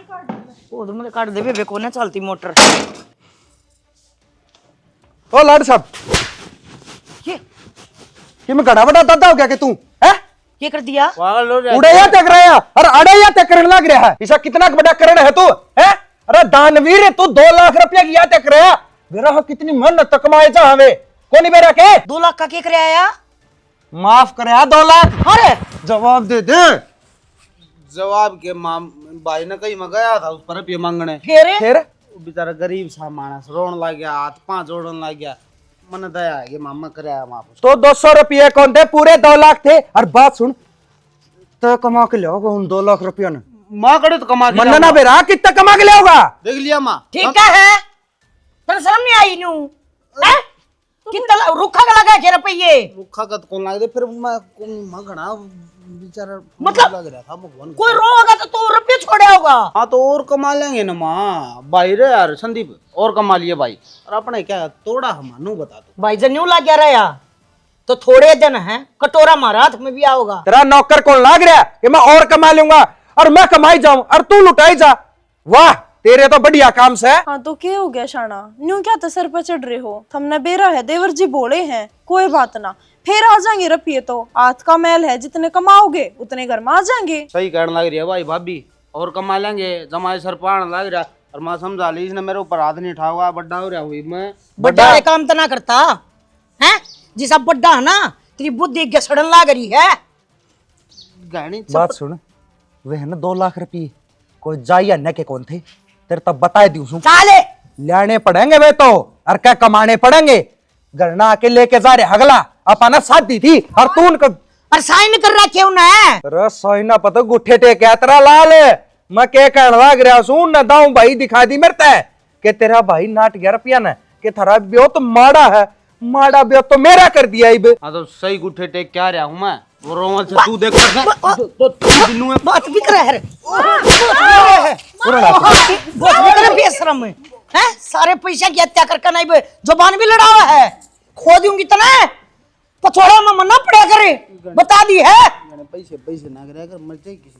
में काट दे बे को ना चलती मोटर। ओ लाड साहब, ये मैं घड़ा बड़ा दादा हो गया कि तू है? ये कर दिया उड़े या तक रहा है और अड़े या तक करने लग रहा है। ऐसा कितना बड़ा करण है तू है? अरे दानवीर है तू, 2 लाख रुपया की या तक रहा बेरा कितनी मेहनत कमाए जा हमें कोनी बेरा के 2 लाख का केक आया माफ करे 2 लाख। अरे जवाब दे दे। जवाब के भाई ने कहीं में गया था उस पर रुपये मांगने, फिर बेचारा गरीब सा मानस रोन लग गया, हाथ पांव जोड़न लग गया। मन दया है कि मामा कराया माफ। तो 200 रुपये कौन थे? पूरे 2 लाख थे। और बात सुन, तो कमा के ले उन 2 लाख रुपया ने माँ करे तो कमा के मन ना बेरा कितना कमा के ले होगा? देख लिया माँ ठीक है तेरे शर्म नहीं आई नू हैं? कितना रुखा का लगा के रुपये रुखा का तो कौन लग दे फिर मैं मगना बेचारा मतलब लग रहा था भगवान कोई रोगा तो तू रुपये छोड़े होगा। हाँ तो और कमा लेंगे ना माँ भाई रे यार संदीप और कमा लिए भाई। और अपने क्या तोड़ा हम नू बता दो भाई जन यूं लग गया रहा तो थोड़े जन है कटोरा मारा हाथ में भी आओगा। तेरा नौकर कौन लाग रहा है कि मैं और कमा लूंगा और मैं कमाई जाऊं और तू लुटाई जा? वाह तेरे तो बढ़िया काम से। हाँ तो क्या हो गया शाना, न्यू क्या तो सर पर चढ़ रहे हो? हमने बेरा है, देवर जी बोले हैं कोई बात ना, फिर आ जाएंगे रुपये तो हाथ का मैल है, जितने कमाओगे उतने घर में आ जाएंगे। सही कहने लग रही है भाई भाभी, और कमा लेंगे जमाई सर पान लग रहा। और मैं समझा ली इसने मेरे ऊपर हाथ नहीं उठा हुआ, बड्डा हो रहा हुई मैं बड्डा ये काम तो ना करता है जिसा बड्डा है ना तेरी बुद्धि घसड़न लाग रही है। गहनी बात सुन, वे है ना 2 लाख रुपये कोई जाइया न के कौन थे? तेरे तब बताए दी हूँ चाले लेने पड़ेंगे वे तो और क्या कमाने पड़ेंगे। गरना के लेके जा रहे हगला अपना शादी थी और तू उनका और साइन कर रहा क्यों ना अरे सोइना पता गुठे टेके तेरा लाल मैं क्या कहने लग रहा सुन न दाऊं भाई दिखा दी मेरे ते कि तेरा भाई नाट 11 रुपया न कि थारा ब्यो तो माड़ा है, माड़ा ब्यो तो मेरा कर दिया इब। हाँ तो सही गुठे टेक क्या रहा हूँ मैं वो रोमल से तू देख तो दिनू में बात भी करे है बेशरम है सारे पैसा की हत्या करके नहीं जुबान भी लड़ा हुआ है खो दूंगी तना पछोड़ा में मना पड़ा करे बता दी है। पैसे पैसे ना करे अगर मर जाए किसी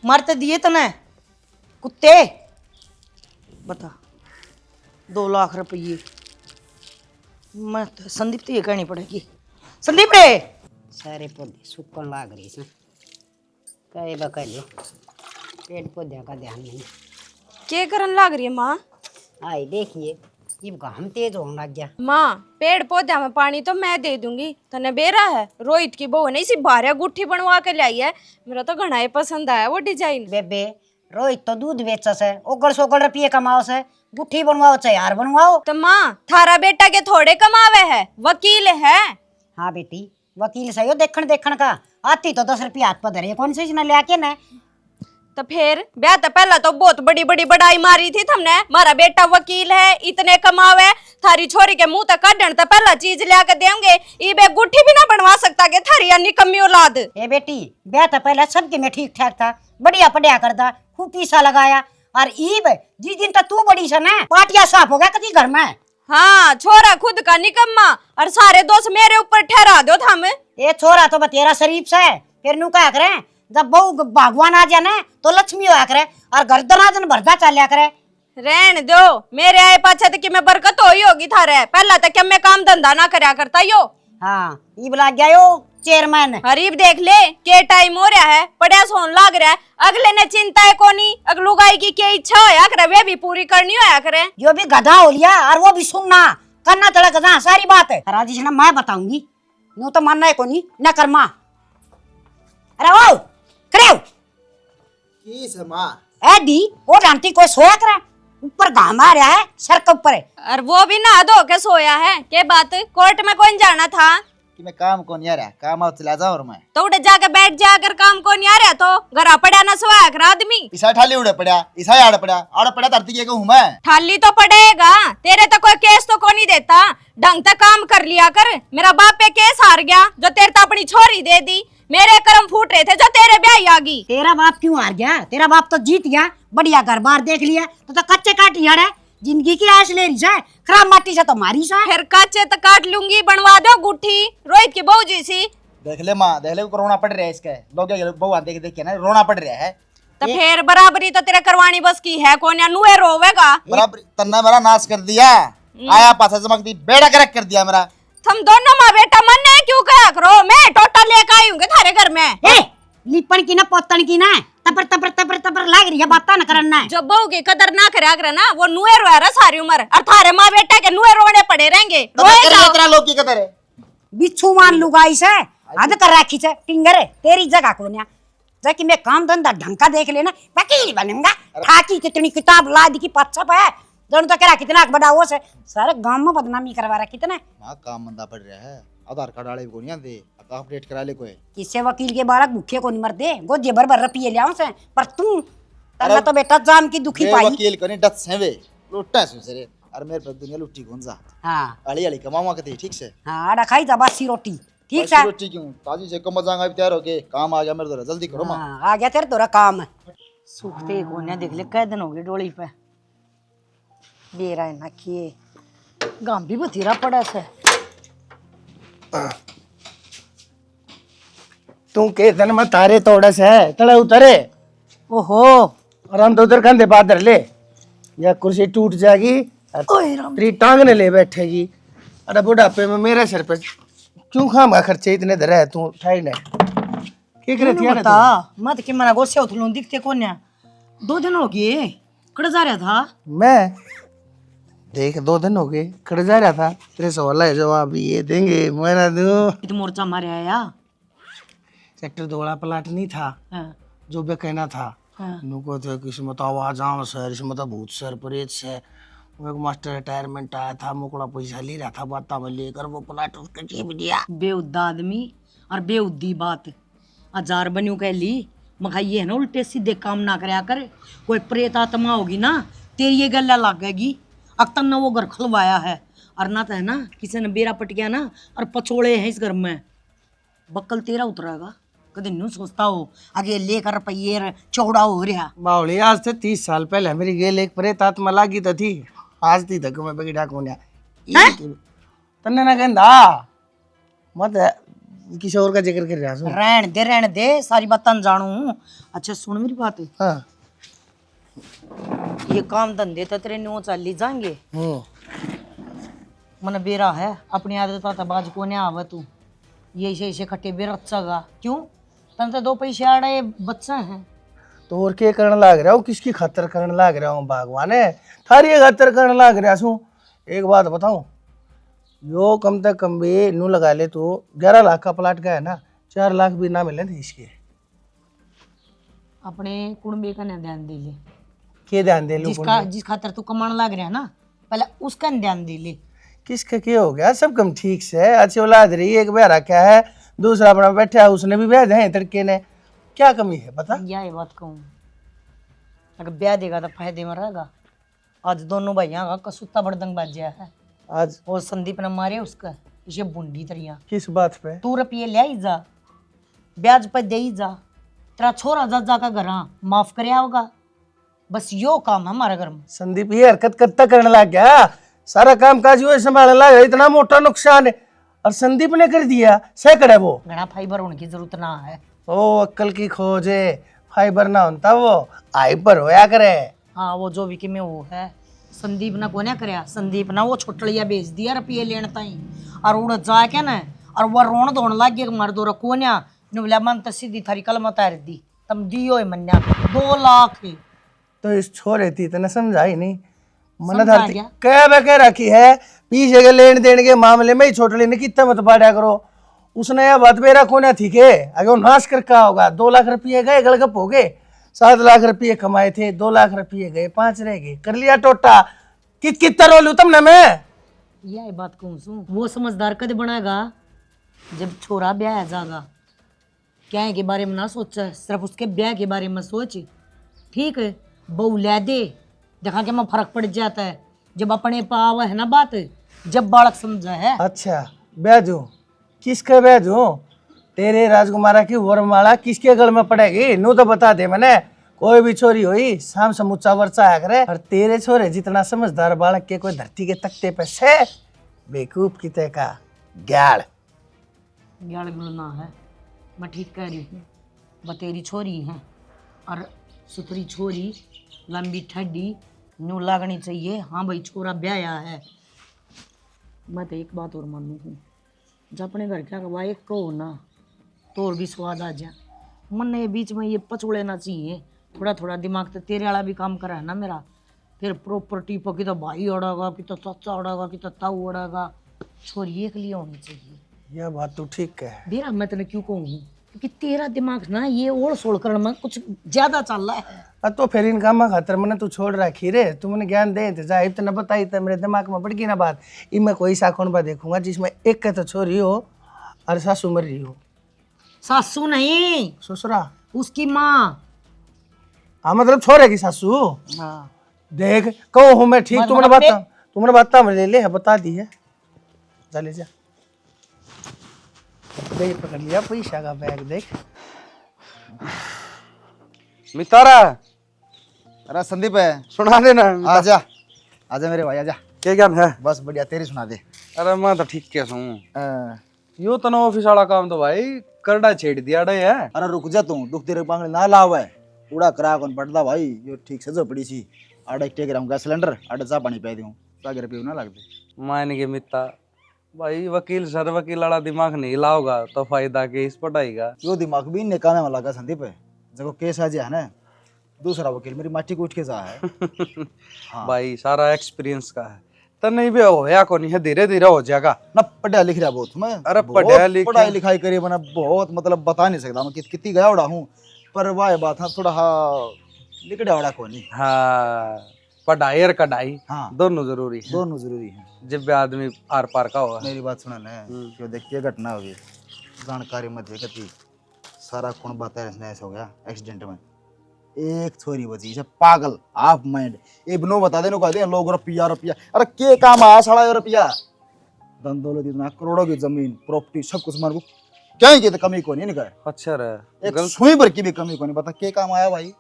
मारते दिए तना कुत्ते बता 2 लाख रुपये मैं तो संदीप तो ये कहनी पड़ेगी। संदीप रे सारे पौधे सूखन लाग रही से कई बकरियो पेड़ पौधे का ध्यान नहीं। क्या करन लाग रही है माँ? आई देखिए ये घाम तेज होने लग गया। माँ पेड़ पौधे में पानी तो मैं दे दूंगी, तने बेरा है रोहित की बहू ने इसी भारिया गुट्ठी बनवा के लाई है, मेरा तो घना ही पसंद आया वो डिजाइन। बेबे रोहित तो दूध बेचस है, ओगल सोगल रुपये कमाओ से, गुट्ठी बनवाओ चाहे हार बनवाओ। तो माँ थारा बेटा के थोड़े कमावे है, वकील है। हाँ बेटी वकील सही हो देखण देखण का, आती तो 10 रुपये हाथ पर धरे कौन से इसने ले ना। तो फिर ब्याह तो पहला तो बहुत बड़ी बड़ी बड़ाई मारी थी तुमने, मारा बेटा वकील है इतने कमावे, थारी छोरी के मुंह तक काटन तो पहला चीज लिया के देंगे, इबे गुट्ठी भी ना बनवा सकता के थारी या निकम्मी औलाद। ए बेटी ब्याह तो पहला सबके में ठीक ठाक था, बढ़िया पढ़िया करता, खूब पैसा लगाया, और ईब जिस दिन तक तू बड़ी सा ना पाटिया साफ हो गया कभी घर में। हाँ छोरा खुद का निकम्मा और सारे दोस्त मेरे ऊपर ठहरा दो थम। ये छोरा तो बतेरा शरीफ से है, फिर नू क्या करे जब बहू भगवान आ जाए ना तो लक्ष्मी होया करे और घर दनादन भरदा चालिया करे। रहन दो मेरे आए पाछे तो कि मैं बरकत हो ही होगी थारे, पहला तो क्या मैं काम धंधा ना करया करता यो। हाँ ईब लाग गया यो चेयरमैन। हरीब देख ले के टाइम हो रहा है, पड़ा सोन लाग रहा है, अगले ने चिंता है कोनी, अगलू गाय की क्या इच्छा होया करे वे भी पूरी करनी होया करे। यो भी गधा हो लिया और वो भी सुनना करना तड़ा गधा सारी बात है। राजेश ना मैं बताऊंगी नो तो मानना है कोनी न कर्मा। अरे ओ करे की से माँ ए दी वो जानती कोई सोया करे ऊपर घाम आ रहा है सर के ऊपर है। और वो भी नहा धो के सोया है, के बात कोर्ट में कौन जाना था कि मैं काम कौन यार काम आउट चला जाओ और मैं तो उड़े जाके बैठ जा अगर काम को नहीं आ रहा तो घरा पड़ा ना सोया कर आदमी। इसा ठाली उड़े पड़ा इसा आड़ पड़ा धरती के हूँ मैं ठाली तो पड़ेगा, तेरे तो कोई केस तो को नहीं देता, ढंग तक काम कर लिया कर। मेरा बाप पे केस हार गया जो तेरे तो अपनी छोरी दे दी, मेरे कर्म फूट रहे थे जो तेरे ब्याह आ गई। तेरा बाप क्यों हार गया? तेरा बाप तो जीत गया, बढ़िया घर बार देख लिया तो कच्चे काट यार जिंदगी की आश ले रही है, खराब माटी से तो मारी सा। फिर कच्चे तो काट लूंगी, बनवा दो गुट्ठी रोहित की बहू जी सी। देख ले माँ देख ले रोना पड़ रहा है इसका लोग बहु देख देख के ना रोना पड़ रहा है। तो फिर बराबरी तो तेरे करवानी बस की है कौन या नुए रोवेगा बराबर तन्ना मेरा नाश कर दिया, आया पासा चमकती बेड़ा करक कर दिया मेरा। तुम दोनों माँ बेटा मन ने क्यों करा करो, मैं टोटा लेकर आई हूँ थारे घर में। ए लिपण की ना पोतन की ना तपर तपर तपर तपर लाग रही है बात ना करना है। जब बहू की कदर ना करे करे ना वो नुए रोया रहा सारी उम्र, और थारे माँ बेटा के नुए रोने पड़े रहेंगे। रोए जाओ। तेरा लोग की कदर है। बिच्छू मान लुगाई से हद कर रखी से टिंगर है तेरी जगह को ना जाकि मैं काम धंधा ढंग का देख लेना वकील बनूंगा। ठाकी कितनी किताब ला दी की पच्छप है दोनों तो कह रहा कितना बड़ा वो से सारे गांव में बदनामी करवा रहा कितना। हां काम मंदा पड़ रहा है, आधार कार्ड वाले को नहीं दे अपडेट करा ले कोई। किससे वकील के बालक भूखे को नहीं मरते गोजे भर भर रुपये ले आओ से पर तू तन्ना तो बेटा जाम की दुखी पाई। वकील को नहीं डट से वे लुट्टा सुसरे और मेरे पर दुनिया लुट्टी कौन सा। हां अली अली कमावा के ठीक से। हां आड़ा खाई जा बासी रोटी ठीक बासी है। रोटी क्यों ताजी से कम जाऊंगा अभी तैयार होके काम आ गया मेरे द्वारा जल्दी करो मां। हां आ गया तेरे तोरा काम। सूखते कोने देख ले कै दिन हो गए डोली पे बेरा है ना किए गांव भी बथेरा पड़ा से। तू के धन में तारे तोड़स है तड़े उतरे। ओहो और हम तो उधर कंधे बादर ले या कुर्सी टूट जाएगी तेरी टांग ने ले बैठेगी। अरे बुढ़ापे में मेरे सिर पे क्यों खामा खर्चे इतने धरे है तू ठाई ने के करे थिया बता मत कि मना गोसे उथलूं दिखते कोन्या 2 दिन हो गए कड़ जा रहा था मैं देख 2 दिन हो गए खड़ जा रहा था तेरे सवाल है जवाब ये देंगे मैं दूं। इत मोर्चा मारे आया सेक्टर 2 वाला प्लाट नहीं था हाँ, जो बे कहना था हाँ। नुको थे किस्मत आवाज आम सर इसमें तो भूत सर प्रेत से वो एक मास्टर रिटायरमेंट आया था मुकड़ा पैसा ले रहा था बाता में लेकर वो प्लाट उसके जीप दिया। बेउद्दा आदमी और बेउद्दी बात 1000 बन्यू कह ली मखा ये है ना उल्टे सीधे काम ना करया कर कोई प्रेत आत्मा होगी ना तेरी ये गल्ला लागेगी। अक्तन ने वो घर खुलवाया है और ना तो है ना किसी ने बेरा पट गया ना और पचोड़े हैं इस घर में बक्कल तेरा उतरेगा कभी न्यू सोचता हो आगे लेकर रुपये चौड़ा हो रहा। बावली आज से 30 साल पहले मेरी गेल एक प्रेत आत्मा लागी तो थी आज थी तक मैं बगी डाकू ने तन्ने ना कहंदा मत किसी और का जिक्र कर रहा हूं। रहन दे सारी बातें जानू। अच्छा सुन मेरी बात हां ये काम धंधे तो तेरे न्यू चल जाएंगे मन बेरा है अपनी आदत तो बाज को नहीं आवे तू ये ऐसे खट्टे बेर अच्छा क्यों तन तो 2 पैसे आ रहे बच्चा हैं तो और के करने लाग रहा हूँ किसकी खातर करने लाग रहा हूँ भगवान है थारी खातर करने लाग रहा हूँ। एक बात बताऊं यो कम तक कम भी नू लगा ले तो 11 लाख का प्लाट का है ना 4 लाख भी ना मिले थे इसके। अपने कुड़बे का ध्यान दे ले के ध्यान दे लूं जिस खातर तू कमाने लग रहा है ना पहले उसका ध्यान दे ले। किसका क्या हो गया सब कम ठीक से अच्छी औलाद रही एक ब्याह रखा है दूसरा अपना बैठा है उसने भी ब्याह है तड़के ने क्या कमी है बता। ये बात कहूँ अगर ब्याह देगा तो फायदे में रहेगा। आज दोनों भाइयों का कसूता बड़दंग बाज गया है आज और संदीप ने मारे उसका इसे बुंडी तरिया किस बात पे तू रुपये ले ही जा ब्याज पर दे ही जा तेरा छोरा जा का घर माफ करे होगा बस यो काम है हमारे घर में। संदीप ये हरकत करता करने लग गया सारा काम काज वो संभालने लगा इतना मोटा नुकसान है और संदीप ने कर दिया सैकड़े वो घना फाइबर होने की जरूरत ना है। ओ अक्कल की खोज है फाइबर ना होता वो हाइपर होया करे। हाँ वो जो भी कि में वो है संदीप ना कोने करया संदीप ना वो छोटलिया बेच दिया रुपये लेने ताई और उड़ जाके ना और वो रोन धोन लग गया मार दो कोन्या ने बोला मन तो सीधी थारी कलम उतार दी तम दियो है मन्या 2 लाख तो इस छोरे थी तने समझाई नहीं मन समझा धरती गया। कह बके रखी है पीछे के लेन देन के मामले में ही छोटली ने कितना मत बाड़ा करो उसने यह बात मेरा कोना थी के अगर वो नाश कर का होगा 2 लाख रुपये गए गलगप हो गए 7 लाख रुपये कमाए थे 2 लाख रुपये गए 5 रह गए कर लिया टोटा कितना रोलू तुमने मैं यह बात कहूँ सू वो समझदार कद बनाएगा जब छोरा ब्याह जागा क्या के बारे में ना सोचा सिर्फ उसके ब्याह के बारे में सोच ठीक है बहू ले दे देखा के में फर्क पड़ जाता है जब अपने पाव है ना बात जब बालक समझा है। अच्छा ब्याजू किसका ब्याजू तेरे राजकुमारा की वरमाला किसके गल में पड़ेगी नू तो बता दे मैंने कोई भी छोरी हुई शाम समूचा वर्षा आया करे और तेरे छोरे जितना समझदार बालक के कोई धरती के तख्ते पे से बेकूफ किते का ग्याल ग्याल गुलना है मैं ठीक कह रही हूँ बतेरी छोरी है और सुथरी छोरी लंबी ठड्डी न्यू लगनी चाहिए। हाँ भाई छोरा ब्याया है। मैं तो एक बात और मानू हूँ, जब अपने घर क्या कहा एक को ना तो और भी स्वाद आ जा। मन ये बीच में ये पचोड़े ना चाहिए। थोड़ा थोड़ा दिमाग तो तेरे वाला भी काम करा है ना मेरा। फिर प्रॉपर्टी पर कि तो भाई उड़ेगा, कि तो चाचा उड़ेगा, कि तो ताऊ उड़ेगा। छोरी एक लिए होनी चाहिए। यह बात तो ठीक है। बेरा मैं तेने क्यों कहूँ, क्योंकि तेरा दिमाग ना ये ओढ़ सोड़ कर में कुछ ज्यादा चल रहा है। तो फिर इन कामा खातर मैंने तू छोड़ रखी रे, तू मैंने ज्ञान दे जा इतना बताई तो मेरे दिमाग में बढ़ गई ना बात। मैं कोई सा कौन बात देखूंगा जिसमें एक का तो छोरी हो और सासू मर रही हो। सासू नहीं, ससुरा उसकी माँ। हाँ मतलब छोरे की सासू। हाँ देख कहो हूँ मैं ठीक, तुमने बता मैं ले ले बता दी है। जा ले जा, देख पकड़ लिया पैसा का बैग देख। मितारा अरे संदीप है, सुना देना। आजा आजा मेरे भाई आजा। क्या ज्ञान है? बस बढ़िया, तेरी सुना दे। अरे मैं तो ठीक कैसा हूँ। अ, यो तो ना ऑफिस वाला काम तो भाई करड़ा छेड़ दिया डे है। अरे रुक जा तू, दुख तेरे पांगले ना लाव है। उड़ा करा कौन पड़ता भाई, यो ठीक से जो पड़ी सी। आड़े टेक रहा हूँ गैस सिलेंडर, आड़े चा पानी पै दूँ सागर पीऊ ना लगते। मान के मित्ता भाई वकील सर वकील वाला दिमाग नहीं लाओगा तो फायदा केस पटाएगा। यो दिमाग भी इन्ने काम में लगा संदीप है। जब केस आ जाए ना, दूसरा वकील मेरी माटी को उठ के जा है। हाँ। भाई सारा एक्सपीरियंस का है तो नहीं भी होया को नहीं है, धीरे धीरे हो जाएगा ना। पढ़ा लिख रहा बहुत मैं। अरे बहुत पढ़ा लिखा- पढ़ाई लिखाई करी मैंने बहुत, मतलब बता नहीं सकता मैं कितनी गया उड़ा हूँ। पर वाह बात है थोड़ा लिखड़ा उड़ा को नहीं। हाँ पढ़ाई और कढ़ाई हाँ दोनों जरूरी है। दोनों जरूरी है। जब भी आदमी आर पार का होगा। मेरी बात सुना ना, क्यों देखिए घटना होगी जानकारी मत है कती सारा कौन बात है ऐसा हो गया एक्सीडेंट में। एक छोरी बची जब पागल हाफ माइंड ये बनो बता देने को कहते हैं लोग रुपया रुपया। अरे के काम आया 1.5 रुपया, धन दौलत इतना करोड़ों की जमीन प्रॉपर्टी सब कुछ मार क्या ही तो कमी को नहीं निकाय। अच्छा रे एक सुई भर की भी कमी को नहीं, बता के काम आया भाई।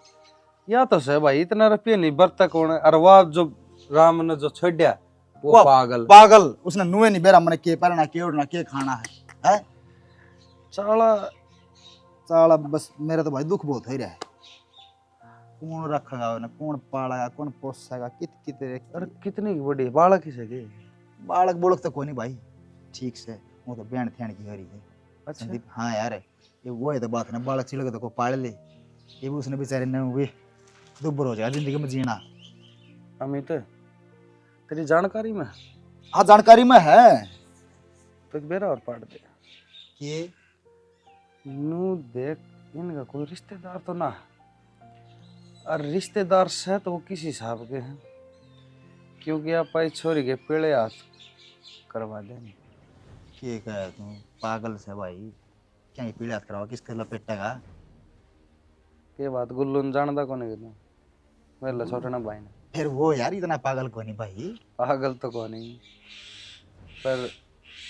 या तो से भाई इतना रुपये नहीं बरता कौन है। और वह जो राम ने जो छोड़ा वो पागल पागल उसने नुए नहीं बेरा मैंने के पहनना के उड़ना के खाना है साला साला। बस मेरा तो भाई दुख बहुत हो रहा है। कौन रखेगा ना, कौन पालेगा, कौन पोसेगा, कित अरे कितनी बड़ी बालक ही सके। बालक बोलक तो कोई नहीं भाई ठीक से, वो तो बहन थैन की हरी है। अच्छा संदीप हाँ यार ये वो है तो बात है ना, बालक चिड़क तो को पाल ले ये भी उसने बेचारे ने हुए दुब्बर हो जाएगा जिंदगी में जीना। अमित तेरी जानकारी में हाँ जानकारी में है तो एक बेरा और पढ़ दे कि नू देख इनका कोई रिश्तेदार तो ना है। और रिश्तेदार से तो वो किस हिसाब के हैं, क्योंकि आप भाई छोरी के पेड़े हाथ करवा देंगे। के कह तू पागल से भाई, क्या ये पीड़ा कराओ किसके लपेटेगा। ये बात गुल्लू ने जानता कौन है तू? मेरे छोटे ना भाई ने। फिर वो यार इतना पागल को नहीं भाई। पागल तो कौन नहीं पर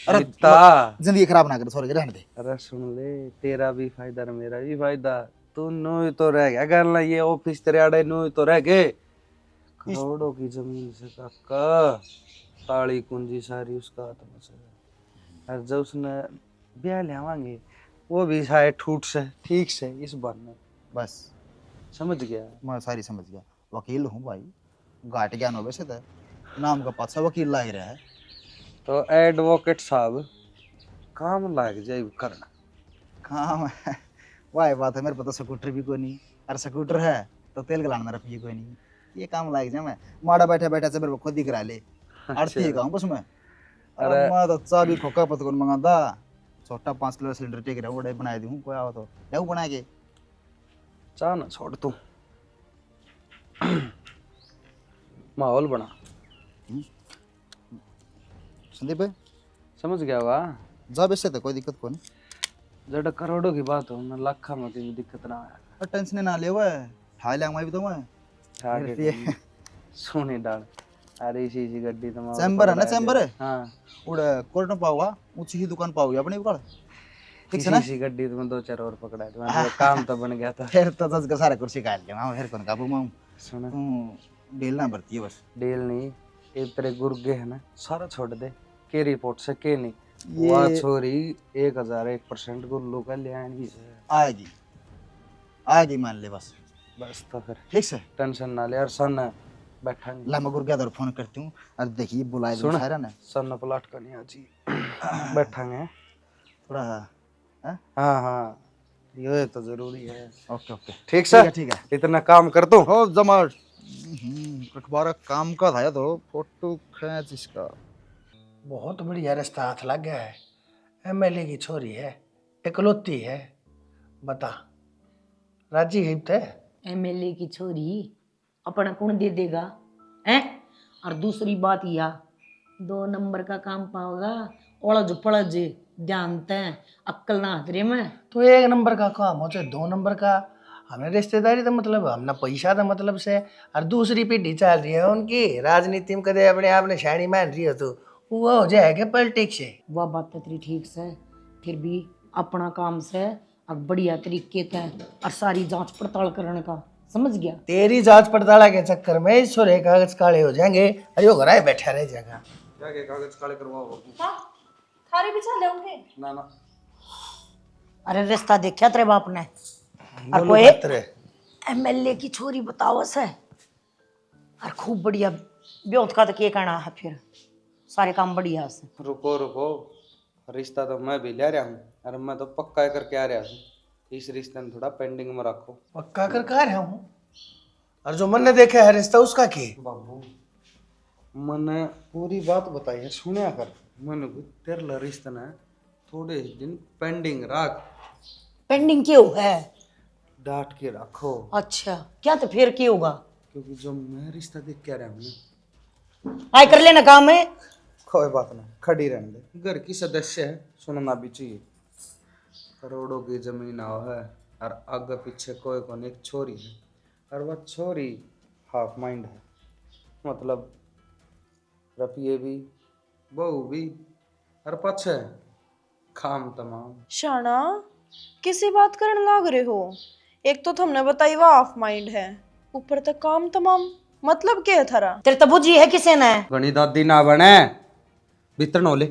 अरे मित्ता, जिंदगी खराब ना कर, सॉरी रहने दे। अरे सुन ले तेरा भी फायदा और मेरा भी फायदा। तू नू तो रह गया गल ये ऑफिस तेरे आड़े नू तो रह गए। करोड़ों की जमीन से काका ताली कुंजी सारी उसका हाथ में से। और जब उसने ब्याह लेवांगे वो भी शायद ठूट से ठीक से इस बार में बस समझ गया। मैं सारी समझ गया। वकील हूँ भाई, घाट ज्ञान हो वैसे तो नाम का पासा वकील ला ही रहा है। तो एडवोकेट साहब काम लाग जाए करना काम है वाह बात है। मेरे पास तो स्कूटर भी कोई नहीं, और स्कूटर है तो तेल गलाने में रुपये कोई नहीं। ये काम लाग जाए मैं माड़ा बैठे बैठे से मेरे को खुद ही करा ले। आरती है काम बस मैं। अरे मैं तो चाबी खोका पत कौन मंगाता छोटा 5 किलो सिलेंडर टेक रहा वो बना दूँ कोई आओ तो लेऊ बना के चाह ना छोड़ तू माहौल बना। संदीप भाई समझ गया वाह जा वैसे तो कोई दिक्कत कोई नहीं। जड़ा करोड़ों की बात हो ना लाखा में भी दिक्कत ना आया। और टेंशन ना ले वो हाई लैंग में भी तो मैं ठाके सोने डाल। अरे इसी गड्डी तो चैम्बर है ना चैम्बर है हाँ उड़े कोर्ट में पाऊंगा ऊंची ही दुकान पाऊंगी अपने भी ठीक है ना। इसी गड्डी तो मैं 2-4 और पकड़ा था काम तो बन गया था। फिर तो जज का सारा कुर्सी काट लिया मैं फिर कौन काबू में सुना डील ना भरती है बस। डील नहीं ये तेरे गुर्गे है ना सारा छोड़ दे के रिपोर्ट से के नहीं ये वह छोरी 1001% गुल्लू का ले आएगी से आएगी आएगी मान ले बस बस तो फिर ठीक से टेंशन ना ले, और सन बैठा नहीं। ला मैं गुरु क्या फोन करती हूँ। और देखिए बुलाए सुन सारा ने सन प्लाट का नहीं आजी बैठांगे थोड़ा। हाँ? हाँ हाँ ये तो जरूरी है। ओके ओके ठीक से ठीक है। इतना काम कर दूं। हो जमा अखबार काम का था तो फोटो खींच इसका। बहुत बढ़िया रिश्ता हाथ लग गया है। एमएलए की छोरी है, इकलौती है, बता राजी है ते? एमएलए की छोरी अपना कौन दे देगा हैं? और दूसरी बात यह 2 नंबर का काम पाओगा, ओलझ पड़ज जानते हैं, अक्कल ना हतरे में। तो 1 नंबर का काम हो चाहे 2 नंबर का, हमें रिश्तेदारी तो मतलब हमने पैसा तो मतलब से। और दूसरी पीढ़ी चल रही है उनकी राजनीति में, कदे अपने आप ने शाणी मान रही हो तो वो हो जाएगा पॉलिटिक्स से। वह बात तो तेरी ठीक से, फिर भी अपना काम से अब बढ़िया तरीके से और सारी जांच पड़ताल करने का, समझ गया? तेरी जांच पड़ताल के चक्कर में इस छोरे कागज काले हो जाएंगे और यो घराए बैठा रह जाएगा। जाके कागज काले करवाओ। थारे बिछा लेंगे ना ना अरे रिश्ता देखा तेरे बाप ने? और बोलो कोई बात रे। एमएलए की छोरी बताओ से, और खूब बढ़िया ब्योत का तो क्या कहना है, फिर सारे काम बढ़िया से। रुको रुको, रिश्ता तो मैं भी ले रहा हूँ, अरे मैं तो पक्का करके आ रहा हूँ। इस रिश्ते में थोड़ा पेंडिंग में रखो। पक्का कर कह रहा हूँ, और जो मन ने देखा है रिश्ता उसका की। बाबू मैंने पूरी बात बताई है, सुनिया कर। मैंने को तेरे रिश्ते ने थोड़े दिन पेंडिंग रख, पेंडिंग क्यों है? डांट के रखो। अच्छा क्या तो फिर क्या होगा? क्योंकि जो मैं रिश्ता देख के आ रहा हूँ ना, आय कर लेना काम है। कोई बात नहीं, खड़ी रहने दे। घर की सदस्य है, सुनना भी चाहिए। करोड़ों की जमीन आओ है, और आगे पीछे कोई कोई एक छोरी है, और वह छोरी हाफ माइंड है, मतलब रपिए भी, बहू भी, और पछे खाम तमाम। शाना किसी बात करने लाग रहे हो? एक तो तुमने बताई वो ऑफ माइंड है, ऊपर तक काम तमाम, मतलब क्या है थारा? तेरे तो बुझी है किसे ने? घनी दादी ना बने भीतर नोले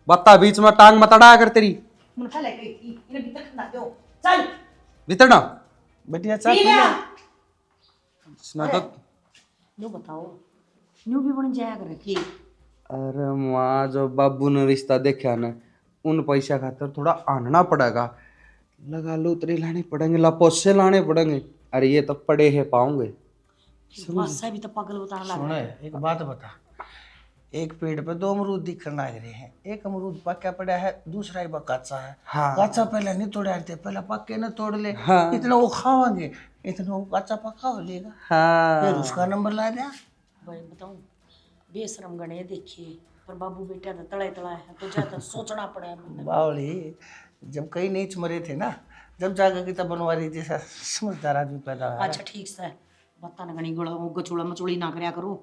बत्ता बीच में टांग मत अड़ा कर तेरी। मन खा ले इन्हें भीतर खंदा दो, चल भीतर ना बढ़िया चाय पी पी ले। ले। सुना तो। न्यू बताओ, न्यू भी बन जाया कर रखी। अरे माँ, जो बाबू ने रिश्ता देखा ना, उन पैसा खातर थोड़ा आनना पड़ेगा। लगा लो उतरी लाने पड़ेंगे, लपोसे लाने पड़ेंगे। अरे ये तो पड़े है पाऊंगे। बादशाह भी तो पागल बताना लगा। सुने एक बात बता, एक पेड़ पे 2 अमरूद दिखने लग रहे हैं, एक अमरूद पक्का पड़ा है, दूसरा ही कच्चा है। हाँ। कच्चा पहले नहीं तोड़ा थे, पहले पक्के न तोड़ ले। हाँ। इतना वो खावांगे, इतना वो कच्चा पक्का हो लेगा, हाँ फिर उसका नंबर ला दिया। भाई बताऊं, बेशरम गणे देखिए, पर बाबू बेटा तो तड़े तड़ा है, तो ज्यादा सोचना पड़ा है बंदे को। बावली जब कई नीच मरे थे ना, जब जाकर की तब बनवारी जैसा समझदार आदमी पैदा हुआ। अच्छा ठीक से बता ना गणी गोड़ा वो गचोड़ा मचोड़ी ना करया करो,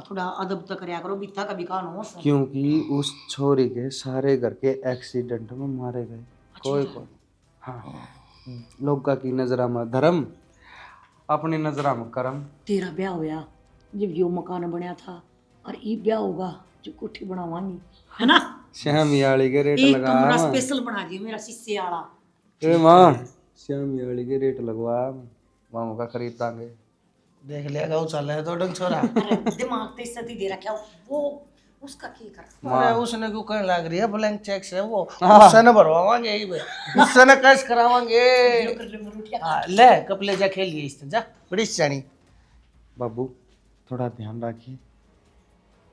थोड़ा अदब तो करया करो, बित्ता का भी कान हो सर। क्योंकि उस छोरी के सारे घर के एक्सीडेंट में मारे गए। कोई कोई हाँ, लोग की नजरा में धर्म, अपनी नजरा में कर्म। तेरा ब्याह होया जब यो मकान बनया था, और ये ब्याह होगा जो कोठी बनावानी है ना। श्याम याली के रेट एक लगा कमरा स्पेशल बना दिया मेरा शिष्य आला। ए माँ, श्याम याली के रेट लगवा मामू का खरीद दांगे। देख लिया गौ चल है तो डंग छोरा। अरे दिमाग तो इससे दे रखा वो, उसका क्या कर। अरे उसने क्यों कहने लग रही है ब्लैंक चेक से, वो उससे न भरवावांगे यही बे, उससे न कैश करावांगे। हाँ, ले कपले जा खेल लिए इससे, जा बड़ी जानी। बाबू थोड़ा ध्यान रखिए,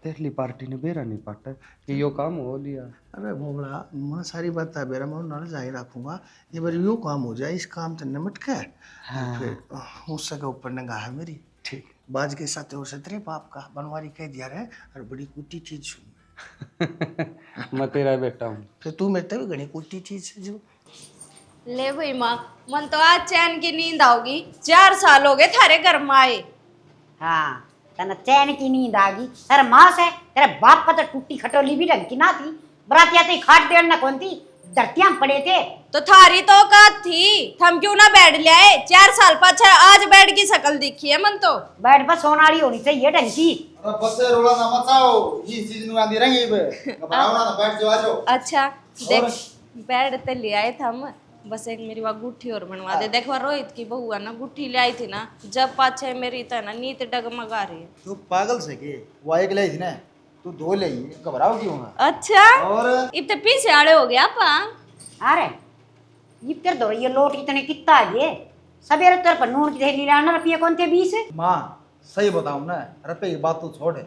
तेरली पार्टी ने बेरा नहीं पाटा कि यो काम हो लिया। अरे बोबड़ा मैं सारी बात है बेरा मैं नल जारी रखूंगा, ये बार यूँ काम हो जाए, इस काम तो निमट के फिर उससे के ऊपर ने है मेरी। ठीक बाज के साथ और से तेरे बाप का बनवारी कह दिया रहे, और बड़ी कुटी चीज सुन। मैं तेरा बेटा हूँ। फिर तू मेरे भी घनी कुटी चीज है जो। ले भाई माँ, मन तो आज चैन की नींद आओगी। 4 साल हो गए थारे घर में आए। हाँ तना चैन की नींद आ गई। तेरे माँ से तेरे बाप का तो टूटी खटोली भी ढंग की ना थी, बरातिया तो खाट देड़ ना कौन थी, धरतियां पड़े थे। तो थारी तो औकात थी, थम क्यों ना बैठ लियाए? 4 साल पाछे आज बैठ की शकल दिखी है मन तो। बैठ पर सोनाली होनी चाहिए ढंग की। अरे बच्चे रोला ना मचाओ, ये चीज नु आंदी रहेंगे बे। घबराओ ना, बैठ जाओ, आ जाओ। अच्छा देख बैठ तो ले आए थम, बस एक मेरी वहाँ गुट्ठी और बनवा दे। देखो रोहित की बहू है ना, गुट्ठी ले आई थी ना, जब पाछे मेरी तो ना नीत डगमगा रही है। तू पागल से के वो एक ले थी ना, तू दो ले घबराओ क्यों है? अच्छा और इतने पीछे आड़े हो गया पा। अरे ये तेरे दो ये लोट इतने कितना है ये सवेरे तेरे पर नून की थैली लाना रुपये कौन थे 20? माँ सही बताऊँ ना, रुपये की बात तो छोड़,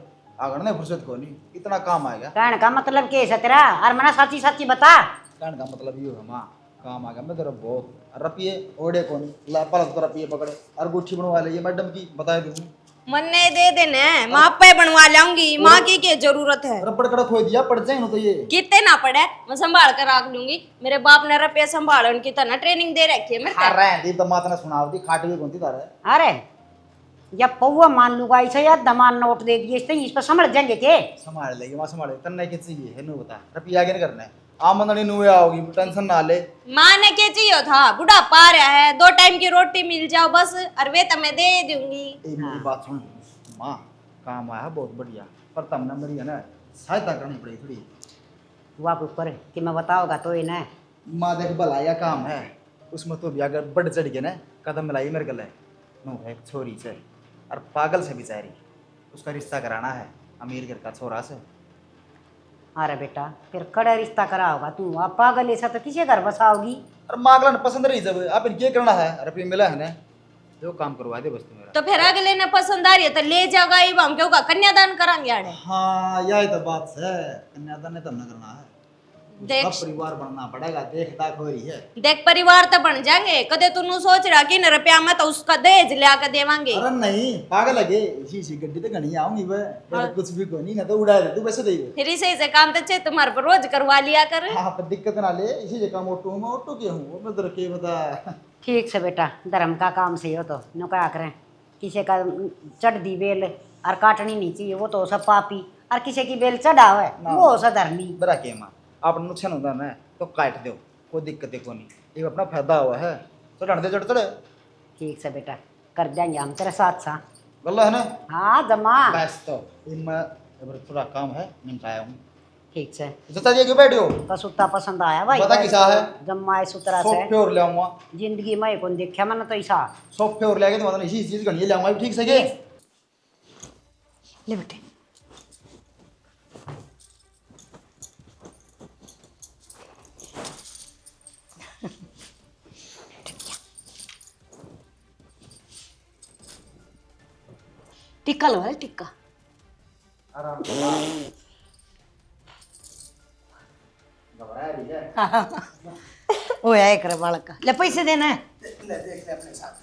अगर नहीं फुर्सत को नहीं इतना काम आएगा। कहने का मतलब क्या है तेरा? और मना सच्ची सच्ची बता। कहने का मतलब ये है माँ, काम आ गया मैं तेरा बहुत रुपये ओढ़े को नहीं ला पलट तो रुपये पकड़े और गुच्छी बनवा ली मैडम की बता दूँ। मन ने दे देने, माँ पे बनवा लाऊंगी, माँ की क्या जरूरत है? रबड़ कड़ा खो दिया पड़ जाए ना तो ये कितने ना पड़े मैं संभाल कर रख लूंगी। मेरे बाप ने रुपये संभाल उनकी तरह ट्रेनिंग दे रखी है मेरे को। रहे दी तो माता ने सुनाव दी खाट भी कौन थी तारे। अरे जब पौवा मान लूंगा ऐसे या दमान नोट दे दिए इस पर समझ जाएंगे के? संभाल लेगी माँ संभाले तन्ने के चाहिए है नु बता रुपये आगे नहीं करना है आमदनी नु आओगी टेंशन ना ले। माँ ने क्या चाहिए था? बुढ़ापा आ रहा है, 2 टाइम की रोटी मिल जाओ बस, और वे तो मैं दे दूंगी। ए मेरी बात सुन माँ, काम आया बहुत बढ़िया पर तमने मेरी है ना सहायता करनी पड़ेगी थोड़ी। तू आप ऊपर कि मैं बताओगा तो ही ना। माँ देख भलाया काम है उसमें तो भी अगर बढ़ चढ़ के ना कदम मिलाई मेरे गले नो है एक छोरी से और पागल से बेचारी, उसका रिश्ता कराना है अमीर घर का छोरा से। अरे बेटा फिर कड़े रिश्ता करा होगा तू, आप पागल ऐसा तो किसे घर बसाओगी? और मागला पसंद रही जब आप इनके करना है रुपये मिला है ना जो काम करवा दे बस मेरा। तो फिर अगले ने पसंद आ रही है तो ले जाओगा, ये हम क्यों का कन्यादान करांगे आड़े। हाँ यही तो बात है, कन्यादान ने तब न करना है, देख सब परिवार बनना पड़ेगा, देख दाख हो रही है। देख परिवार तो बन जाएंगे, कदे तू सोच रहा कि न रुपया में तो उसका दहेज ले आकर देवांगे। अरे नहीं पागल लगे इसी गड्डी तो घनी आऊंगी वह कुछ भी को नहीं ना तो उड़ा दे तू वैसे दे। फिर इसे से काम तो चे तुम्हारे पर रोज करवा लिया कर। हाँ पर दिक्कत ना ले इसी जगह मैं ऑटो के हूँ मैं तो रखे बता। ठीक से बेटा धर्म का काम से हो तो नो क्या करें, किसी का चढ़ दी बेल और काटनी नहीं चाहिए वो तो सब पापी, और किसी की बेल चढ़ा हुआ है वो सब धर्मी। बरा के माँ आप नुकसान होता ना तो काट दो कोई दिक्कत को नहीं, ये अपना फायदा हुआ है तो चढ़ दे चढ़ चढ़े। ठीक से बेटा कर देंगे हम तेरे साथ साथ। गल्ला है ना? हाँ जमा। बस तो मैं थोड़ा काम है निपटाया हूँ। ठीक से जता जी क्यों बैठो? तो सुता पसंद आया भाई? बता किसा है? जम्मा है सुतरा से सोफे और ले आऊंगा जिंदगी में कौन देखा मैंने तो ऐसा। सोफे और ले आके तो मतलब इसी चीज का नहीं ले आऊंगा ठीक से के ले बेटे। टिक्का लो है टिक्का। आराम से घबरा रही है। वो है एक बालक का ले पैसे देना है। ले देख ले अपने साथ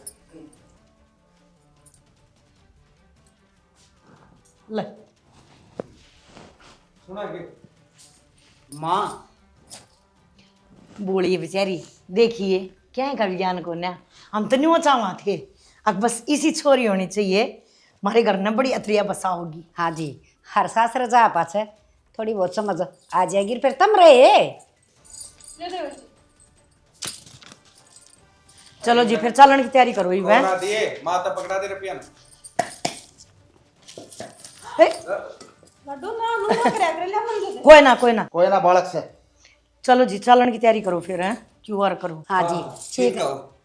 ले सुना के माँ बोलिए बेचारी देखिए क्या कल्याण को ना हम तो नहीं चाहवा थे अब बस इसी छोरी होनी चाहिए हमारे घर में बड़ी अतरिया बसा होगी। हाँ जी हर सास रजा पास है थोड़ी बहुत समझ आ जाएगी फिर तुम रहे। चलो जी फिर चलन की तैयारी करो वह पकड़ा दिए माता पकड़ा दे रुपया ना कोई ना बालक से चलो जी चलन की तैयारी करो फिर है क्यूआर करो। हाँ जी ठीक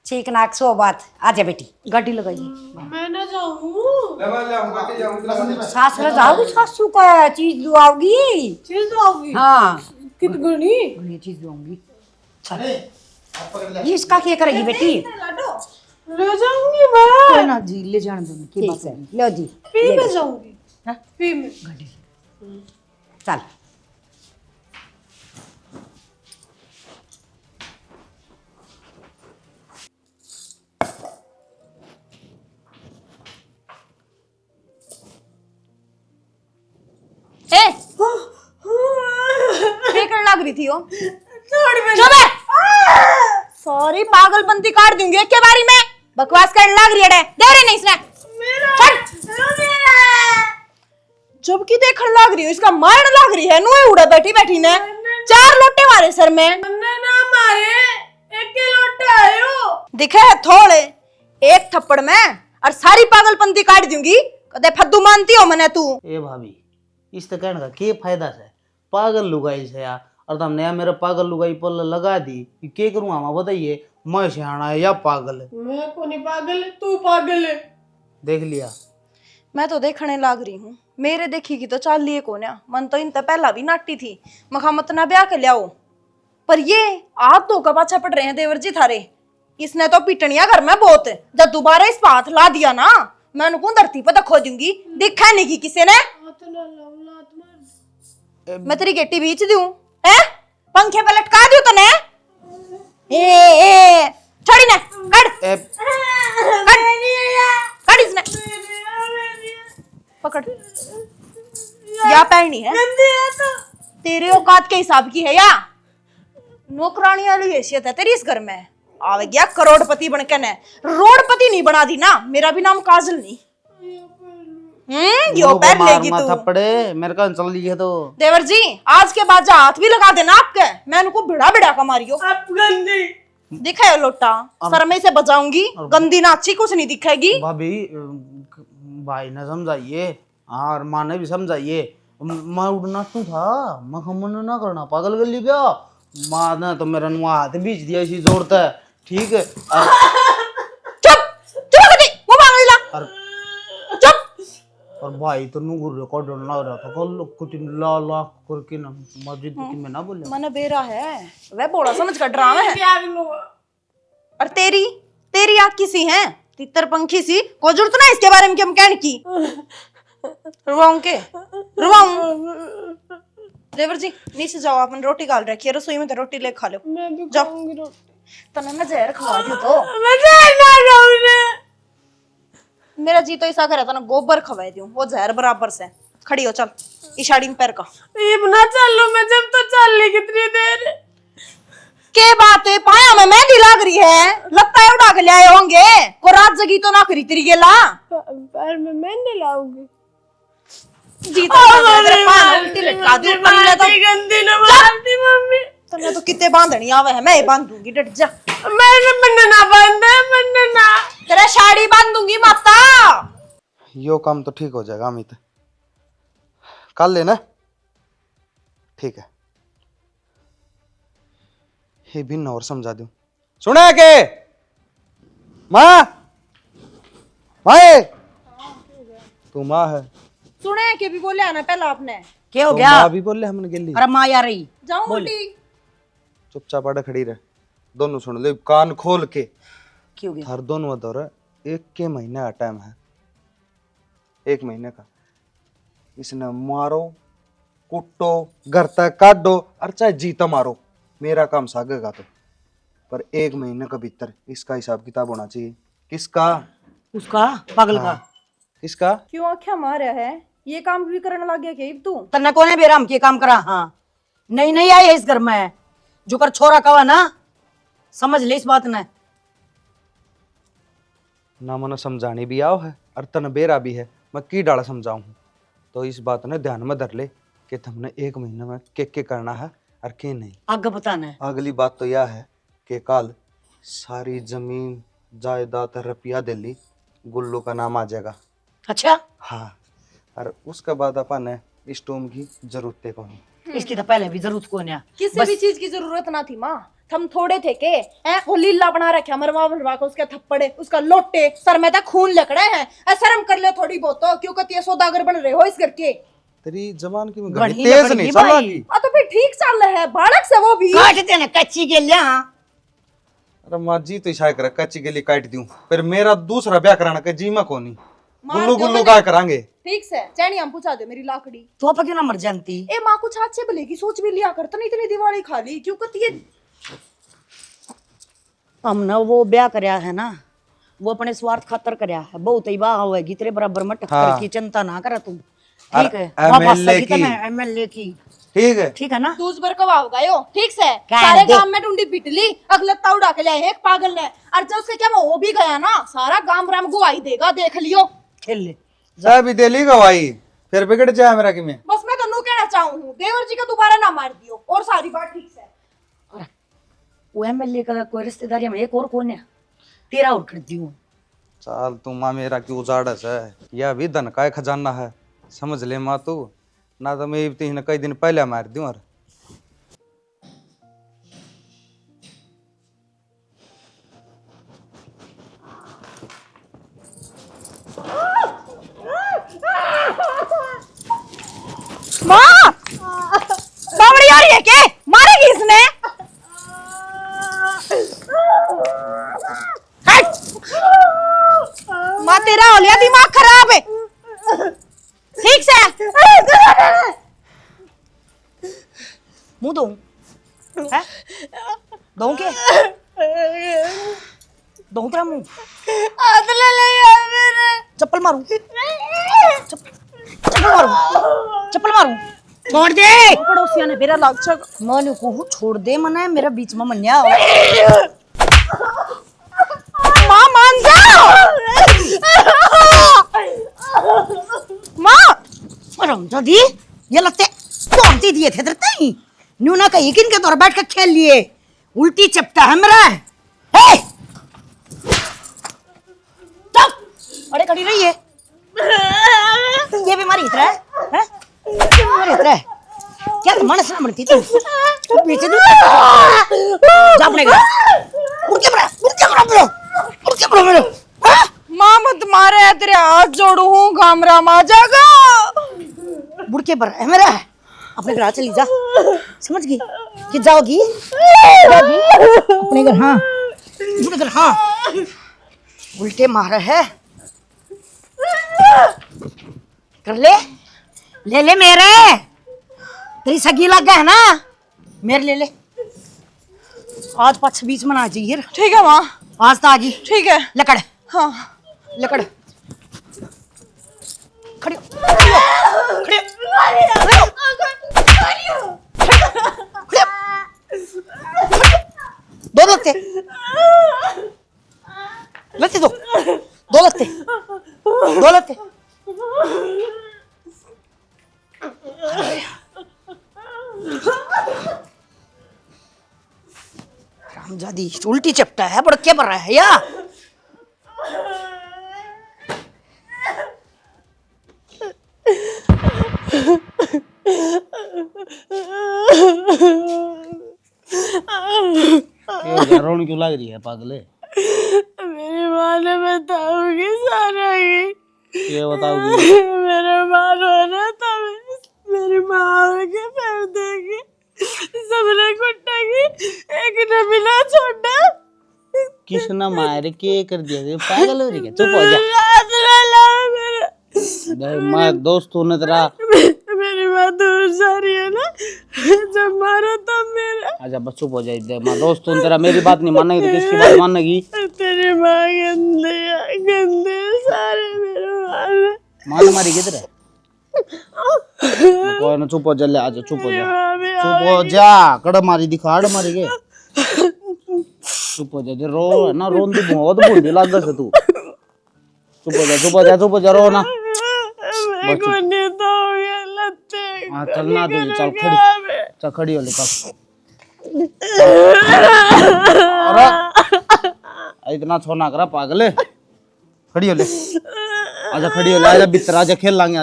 ठीक नाक सो बात आ जा बेटी। गाड़ी लगाइए। मैं ना जाऊँ, ले आऊंगा के जाऊंगा सास रजाओगी सासू का चीज दुआओगी। चीज तो आओगी हाँ कितनी ये चीज दूंगी। अरे आप पकड़ ले ये इसका क्या करेगी बेटी? ले जाऊंगी मैं, कोई ना जी ले जाने दो की ठीक बात है है। लो जी पी ले में लो। जाऊंगी, हाँ? पी में। गाड़ी चल ए फेंकने लग रही थी वो। सॉरी पागलपंती काट दूंगी एक के बारी में, बकवास करने लग रही है दे रहे नहीं इसने। जबकि देखने लग रही हूँ इसका मारने लग रही है नुए उड़ा बैठी बैठी ने 4 लोटे मारे सर में। ना मारे एक के लोटे आयो दिखे है थोड़े एक थप्पड़ में और सारी पागलपंती काट दूंगी। कदे फद्दू मानती हो मने तू? ए भाभी इस तो कहने का के फायदा से पागल लुगाई से या और तुमने यार मेरे पागल लुगाई पर लगा दी कि क्या करूँ हम बताइए, मैं सियाना है या पागल है? मैं को नहीं पागल है, तू पागल है। देख लिया। मैं तो देखने लाग रही हूँ, मेरे देखी की तो चाल लिए को ना, मन तो इन तो पहला भी नाटी थी, मखा मत ना ब्याह कर लियाओ। पर ये आप तो का पाछा पड़ रहे हैं देवर जी थारे। इसने तो पिटनिया घर में बहुत, जब दोबारा इस पर हाथ ला दिया ना, मैं उनको धरती पर खो दूंगी, दिखा नहीं की किसी ने। मैं तेरी गेटी बीच दूं है, पंखे पे लटका दूं तने। ए छोड़ी ना, कट कट इसने पकड़। या पैनी है तेरे औकात के हिसाब की है या नौकरानी वाली हैसियत है तेरी इस घर में? आवे गया करोड़पति बनकर ने रोडपति नहीं बना दी ना, मेरा भी नाम काजल नहीं। यो पैर लेगी तू थप्पड़े मेरे का चल ली है तो। देवर जी आज के बाद जा हाथ भी लगा देना आपके, मैं उनको भिड़ा भिड़ा का मारियो। आप गंदी दिखाओ लोटा, सर में से बजाऊंगी, गंदी ना अच्छी कुछ नहीं दिखेगी। भाभी भाई ने समझाइए, हाँ और माँ ने भी समझाइए। मैं उड़ना तू था, मैं हमन ना करना पागल कर ली क्या? माँ ने तो मेरा नुआ हाथ बीच दिया इसी जोरत है, ठीक है। चुप चुप कर दी, वो मांग लीला चुप। और भाई तो नुगुर को डरना रहा था, कल कुछ ला ला करके ना मस्जिद में ना बोले। मन बेरा है वह बोला समझ कर ड्रामा है। और तेरी तेरी आँख किसी है तितर पंखी सी, को जरूरत ना इसके बारे में क्या कहने की। रुवाऊं के रुवाऊं? देवर जी नीचे जाओ, अपन रोटी गाल रखी है रसोई में, तो रोटी ले खा लो। मैं भी खाऊंगी रोटी। तने मैं जहर खवा दी तो मैं जहर ना खाऊं ना। मेरा जी तो ऐसा करे तना गोबर खवा दूं, वो जहर बराबर से। खड़ी हो चल, इशाड़ी में पैर का। ये बना चलो, मैं जब तो चल ली कितनी देर के बात है, पाया में मेहंदी लाग रही है, लगता है उड़ा के ले आए होंगे, को रात जगी तो ना करी तेरी गेला। पैर में मेहंदी लाऊंगी जी तो तेरे पान उल्टी लटका दूं, पल्ले तो गंदी न मारती मम्मी। तने तो कितने बांधनी आवे है, मैं बांध दूंगी, डट जा। मैंने बनना बांधा बनना, तेरा साड़ी बांध दूंगी माता। यो काम तो ठीक हो जाएगा अमित, कल लेना ठीक है। ये भी न और समझा दूं, सुना के माँ माए तू माँ है सुने के भी बोले आना पहला आपने। क्या हो तो गया? माँ भी बोल ले हमने गिल्ली। अरे माँ आ रही, जाऊं उल्टी? चुपचाप आड़े खड़ी रहे, दोनों सुन ले कान खोल के। क्यों हो गया? हर दोनों दौर एक के महीने का टाइम है, 1 महीने का। इसने मारो कुटो घर तक काटो और चाहे जीता मारो, मेरा काम सागेगा तो। पर 1 महीने का भीतर इसका हिसाब किताब होना चाहिए। किसका? उसका पागल का। किसका? क्यों आख्या मारा है, ये काम भी करने लग गया क्या तू? तन्ने कोने बेरा हम के काम करा? हाँ नहीं नहीं आई है इस घर में, जो कर छोरा कवा ना, समझ ले इस बात ने। ना मने समझानी भी आओ है और तन बेरा भी है, मैं की डाला समझाऊं। तो इस बात ने ध्यान में धर ले कि तुमने 1 महीने में के करना है और के नहीं। आगे बताना है। अगली बात तो यह है कि कल सारी जमीन जायदाद रुपया दिल्ली गुल्लू का नाम आ जाएगा। अच्छा हाँ, और उसके बाद अपन स्टोम की जरूरत को नहीं। इसकी तो पहले भी जरूरत को नहीं। किसी भी चीज की जरूरत ना थी माँ, हम थोड़े थे के हैं, वो लीला बना रखा मरवा मरवा के, उसके थप्पड़े उसका लोटे, सर में तक खून लकड़े हैं। शर्म कर ले थोड़ी बहुत तो, क्यों कहती है सौदागर बन रहे हो इस घर के? तेरी जबान की बड़ी तेज लकड़ी नहीं भाई। चलागी। तो फिर ठीक चल रहा है, बालक से वो भी काट देना कच्ची के लिया। अरे माँ जी तो इशारा करे कच्ची के लिए काट दूं, फिर मेरा दूसरा ब्याह कराना के जी में कोनी गुल्लू गुल्लू का करांगे। ठीक से चैनी हम पूछा दे मेरी लाकड़ी। तो आप क्यों ना मर जानती? ए माँ कुछ हाथ से भले की सोच भी लिया कर, तो नहीं इतनी दिवाली खा ली क्यों कहती है? हमने वो ब्याह करया है ना, वो अपने स्वार्थ खातर करया है। बहुत ही बाह होएगी तेरे बराबर मत कर की चिंता ना कर तू, ठीक है? MLA की। एमएलए की, ठीक है ठीक है ना? दूस बर कब आओगा यो? ठीक से क्या सारे दे? गांव में ढूंढी पिट ली, अगले उड़ा के लाए एक पागल ने, और जब उसके क्या वो भी गया ना, सारा गांव राम गुवाही देगा, देख लियो। खेल ले। जा भी दे ली गवाही, फिर बिगड़ जाए मेरा कि मैं। बस मैं तो नू कहना चाहूँ हूँ, देवर जी का दोबारा ना मार दियो, और सारी बात ठीक से। वो एमएलए का कोई रिश्तेदारी में एक और कौन है तेरा और कर दियो। चाल तू माँ मेरा क्यों उजाड़स है, यह भी धन का खजाना है, समझ ले माँ तू। ना तो मैं तीन कई दिन पहले मार दूं। और तेरा हो लिया दिमाग खराब है ठीक से मुंह दो है दो के दो तेरा मुंह चप्पल मारू चप्पल मारू छोड़ दे पड़ोसिया ने मेरा लाग छक मन को छोड़ दे मना मेरा बीच में मन्या माँ मान जाओ माँ दी ये लगते कौन सी दिए थे तेरे ही न्यू ना कहीं किन के दौर बैठ कर खेल लिए उल्टी चपटा है मेरा हे चुप अरे खड़ी रही है ये बीमारी इतना है बीमारी इतना है क्या मन से मरती तू पीछे जा अपने घर उड़ के बड़ा माँ मत मारे तेरे हाथ जोड़ू हूँ गामरा मा जागा बुढ़के पर है मेरा अपने घर चली जा समझ गई कि जाओगी अपने घर हाँ अपने घर हाँ उल्टे मारा है कर ले मेरे तेरी सगी लग गया है ना मेरे ले आज 5-20 मना चाहिए ठीक है माँ आज तो आगी ठीक है लकड़ हाँ लकड़ खड़ी दो लगते दो लगते रामजादी उल्टी चपटा है बड़ा क्या कर रहा है या रोन क्यों लग रही है पागले मेरी माँ ने बताऊंगी सारा ये बताओगी मेरा माँ रो रहा था मेरी माँ के पैर देगी सबने कुटेगी एक ने मिला छोटा किसने मार के कर दिया ये पागल हो रही है चुप हो जा मैं दोस्त हूं ना तेरा मेरी माँ दूर जा रही है ना जब मारा तब मेरा आजा बस चुप हो जा इधर मैं दोस्त हूं तेरा मेरी बात नहीं मानेगी तो किसकी बात मानेगी तेरी माँ गंदे सारे मेरे मान मारी किधर है कोई ना चुप हो जा ले आजा चुप हो जा कड़ मारी दिखाड़ मारी के चुप हो जा रो ना रोन दी बहुत बुंदी लाग से तू चुप हो जा रो ना मेरे को नहीं तो लत्ते हाँ चल ना तू चल खड़ी हो ले चल अरे इतना छोना करा पागले खड़ी हो ले आजा खड़ी हो ले आजा भीतर आजा खेल लांगे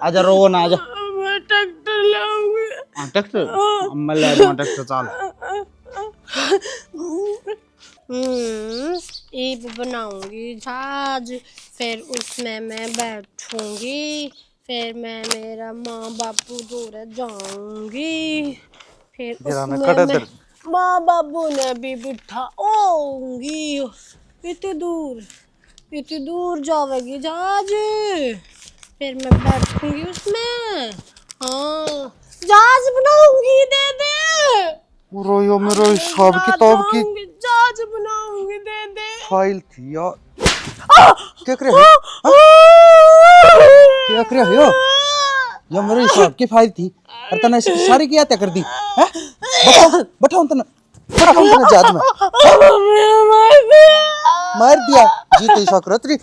आजा रो ना आजा मैं ट्रैक्टर लाऊंगी हाँ ट्रैक्टर मैं ले आऊंगा ट्रैक्टर चल ईद बनाऊंगी जहाज फिर उसमें मैं बैठूंगी फिर मैं मेरा माँ बापू दूर जाऊंगी फिर उसमें मैं माँ बापू ने भी बिठाऊंगी इतनी दूर जावेगी जहाज फिर मैं बैठूंगी उसमें हाँ जहाज बनाऊंगी दे रोयो मेरो हिसाब किताब की जहाज बनाऊंगी दे फाइल थी यार क्या कर रहे हो क्या कर रहे हो ये मेरे हिसाब की फाइल थी और तने इसकी सारी क्या तय कर दी हैं बैठाओ तने जहाज में मार दिया जी तो शौक रतरी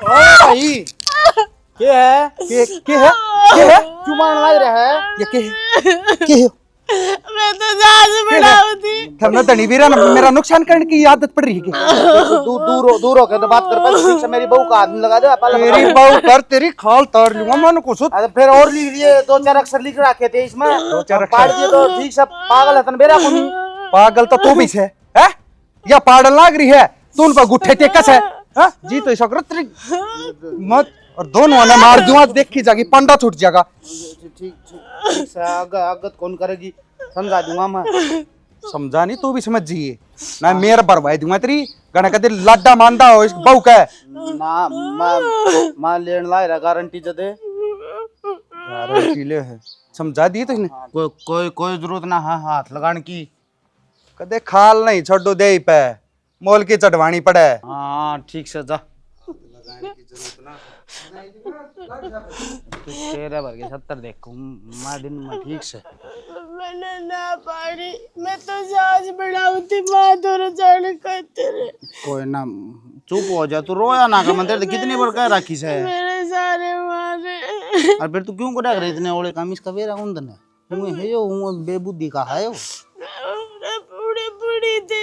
भाई क्या है क्यों मारने लग रहा है ये है मैं तो जहाज बनाऊं थी थरना तनी वीरा मेरा नुकसान करने की आदत पड़ रही है दूर होकर तो बात कर पहले ठीक से मेरी बहू का हाथ लगा दे पहले मेरी बहू कर तेरी खाल तार लूंगा मन को सुत अरे फिर और लिख लिए 2-4 अक्षर लिख रखे थे इसमें 2-4 पढ़ दिए तो ठीक से पागल है तन बेरा को पागल तो तू भी है या पागल लाग रही है तू उन पर गुट्ठे टेकस है जी तो शकरत मत और दोनों ने मार दूंगा देखी जागी पंडा छूट जाएगा ठीक से आगत कौन करेगी समझा दूंगा मैं समझा नहीं तू भी समझ जाइए ना मेरा बरवाई दूंगा तेरी गणा कहते लाडा मानदा हो इस बहू का ना मां लेन ला गारंटी जदे गारंटी ले है समझा दी तुझने कोई जरूरत ना हाथ लगाने की। कदे खाल नहीं छोड़ो दे ही पे मोल की चढ़वानी पड़े। हाँ ठीक से जा तेरे भर के 70 देखूं मैं दिन में ठीक से। मैंने ना पारी, मैं तो जहाज बनाऊ थी माँ दोनों जाने कहते रहे। कोई ना चुप हो जा तू रोया ना कर मंदिर कितनी बार कह राखी से मेरे सारे मारे। और फिर तू क्यों को डाक रहे इतने ओले काम इसका वेरा उन्दन है हूं है यो हूं बेबुद्धि का है यो पूरी थी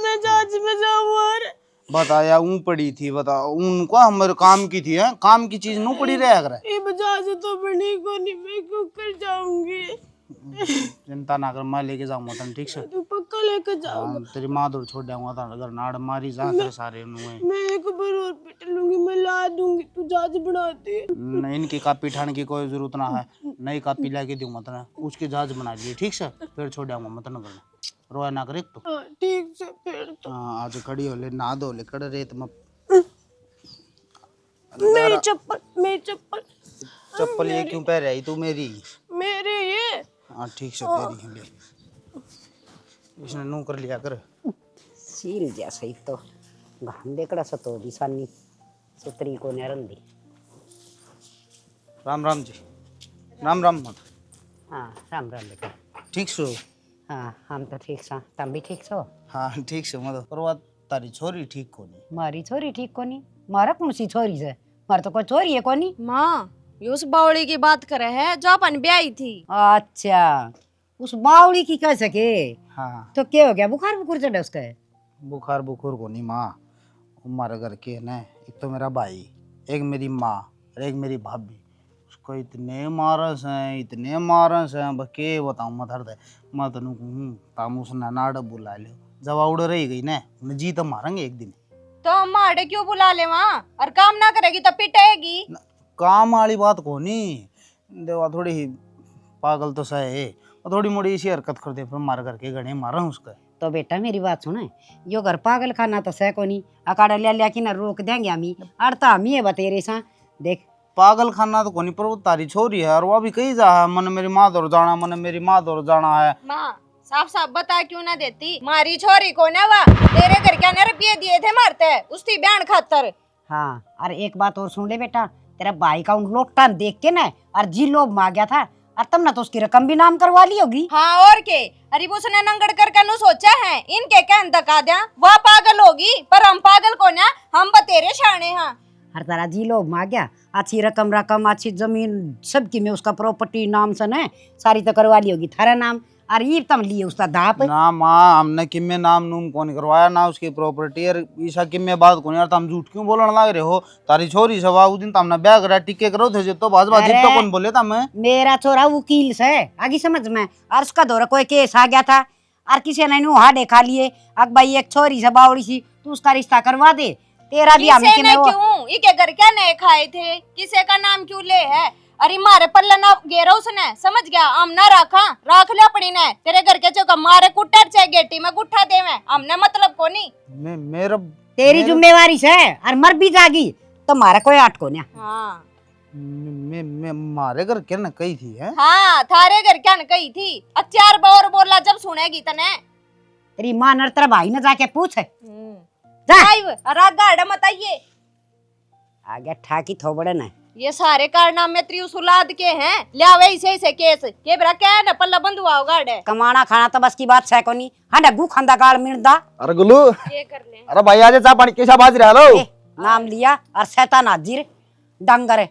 मैं जहाज में जाऊँ और बताया ऊं पड़ी थी बता उनको हमारे काम की थी है काम की चीज नू पड़ी रहा करे ये जहाज तो बनी को नहीं, मैं क्यों कर जाऊंगी। चिंता ना कर मैं लेके जाऊंगा तन ठीक से तू पक्का लेकर जाऊंगा। तेरी माँ दूर छोड़ जाऊंगा तो अगर नाड़ मारी जा तेरे सारे नुए मैं एक बार और पिट लूंगी, मैं ला दूंगी, तू जहाज बनाती है। नहीं इनकी कापी ठाने की कोई जरूरत ना है नई कापी लेके दूंगा तना उसकी जहाज बना लिए ठीक से फिर छोड़ जाऊंगा मत न करना रोया ना करे तो हाँ, ठीक से फिर तो हाँ आज खड़ी हो ले नहा धो ले कड़ रेत में मेरी चप्पल चप्पल ये क्यों पहन रही तू मेरी मेरे ये हाँ ठीक से तेरी है ले इसने नू कर लिया कर सील जैसे ही तो घाम देखड़ा सतो दिसानी सुतरी को नरंदी। राम राम जी राम राम मत हाँ राम राम बेटा। ठीक सो हाँ हम तो ठीक सा, तुम भी ठीक सो। हाँ ठीक से मत पर वो तारी छोरी ठीक कोनी मारी छोरी ठीक कोनी, मारा कौन सी छोरी से, मारा तो कोई छोरी है कोनी। माँ ये उस बावली की बात करे है जो अपन ब्याही थी। अच्छा उस बावली की कह सके हाँ तो क्या हो गया, बुखार बुखार चढ़ा उसका है। बुखार बुखार कोनी माँ हमारे घर के ना एक तो मेरा भाई एक मेरी माँ और एक मेरी भाभी उसको इतने मारस हैं बस के बताऊँ मत हर मैं तेन कहूँ ताम उसने नाड़ बुला लियो जब उड़ रही गई ना जी तो मारेंगे एक दिन तो हम माड़े क्यों बुला ले वहाँ, और काम ना करेगी तो पिटेगी। काम वाली बात कोनी देवा थोड़ी ही पागल तो सहे और थोड़ी मोड़ी इसी हरकत कर दे फिर मार करके गणे मारा उसका। तो बेटा मेरी बात सुने, यो घर पागल खाना तो सह कोनी, अकाड़ा लिया कि ना रोक देंगे हमी अड़ता हमी है बतेरे सा देख। पागल खाना तो कोनी पर वो तारी छोरी है और वो अभी कहीं जा है मन मेरी माँ दौड़ जाना मन मेरी माँ दौड़ जाना है। माँ साफ साफ बता क्यों ना देती, मारी छोरी को ना वा तेरे घर क्या ने रुपये दिए थे मारते उसकी बहन खातर। हाँ और एक बात और सुन ले बेटा, तेरा भाई का उन लोटा देख के ना और जी लोभ मार गया था और तब ना तो उसकी रकम भी नाम करवा ली होगी। हाँ और के, अरे वो उसने नंगड़ कर नु सोचा है इनके कहन तका दिया वह पागल होगी पर हम पागल को ना हम बतेरे शाने हाँ। हर तरह जी लोग मार गया, अच्छी रकम अच्छी जमीन सबकी में उसका प्रॉपर्टी नाम से न सारी तो करवा ली होगी थारा नाम और ये तम लिए उसका दाप ना माँ हमने किम्मे नाम नूम कौन करवाया ना उसकी प्रॉपर्टी और ईसा किम्मे बात कौन यार तुम झूठ क्यों बोलने लग रहे हो तारी छोरी सवा उस दिन तुमने ब्याह करा टिके करो थे तो बाजी तो कौन बोले था मैं मेरा छोरा वकील से आगे समझ में और उसका दौरा कोई केस आ गया था और किसी ने नु हाडे खा लिए अक भाई एक छोरी से बावड़ी सी तू उसका रिश्ता करवा दे तेरा भी हमें के में वो क्यों इके घर क्या नए खाए थे किसे का नाम क्यों ले है, अरे मारे पल्ला ना गेरा उसने समझ गया हम ना राख ले अपनी ने तेरे घर के चौका मारे कुट्टर चाहे गेटी में गुट्ठा देवे हमने मतलब को नहीं मेरा तेरी जिम्मेवारी से और मर भी जागी तो मारा कोई आट को ना। हाँ मैं मारे घर क्या न कही थी है हाँ थारे घर क्या न कही थी अचार बार बोला जब सुनेगी तने तेरी मां नर तेरा भाई ने जाके पूछ गाड़ा मत आइए आ गया ठाकी थोबड़े न ये सारे कारनामे त्रिउसुलाद के हैं लियावे ऐसे केस के बरा क्या न पल्ला बंधुआ गाड़े कमाना खाना तो बस की बात है कोनी हां गु खंदा गाड़ मिर्दा। अरे गुल्लू ये कर ले अरे भाई आज चाय पानी कैसा बाज रहा लो नाम लिया और शैतान हाजिर डंगर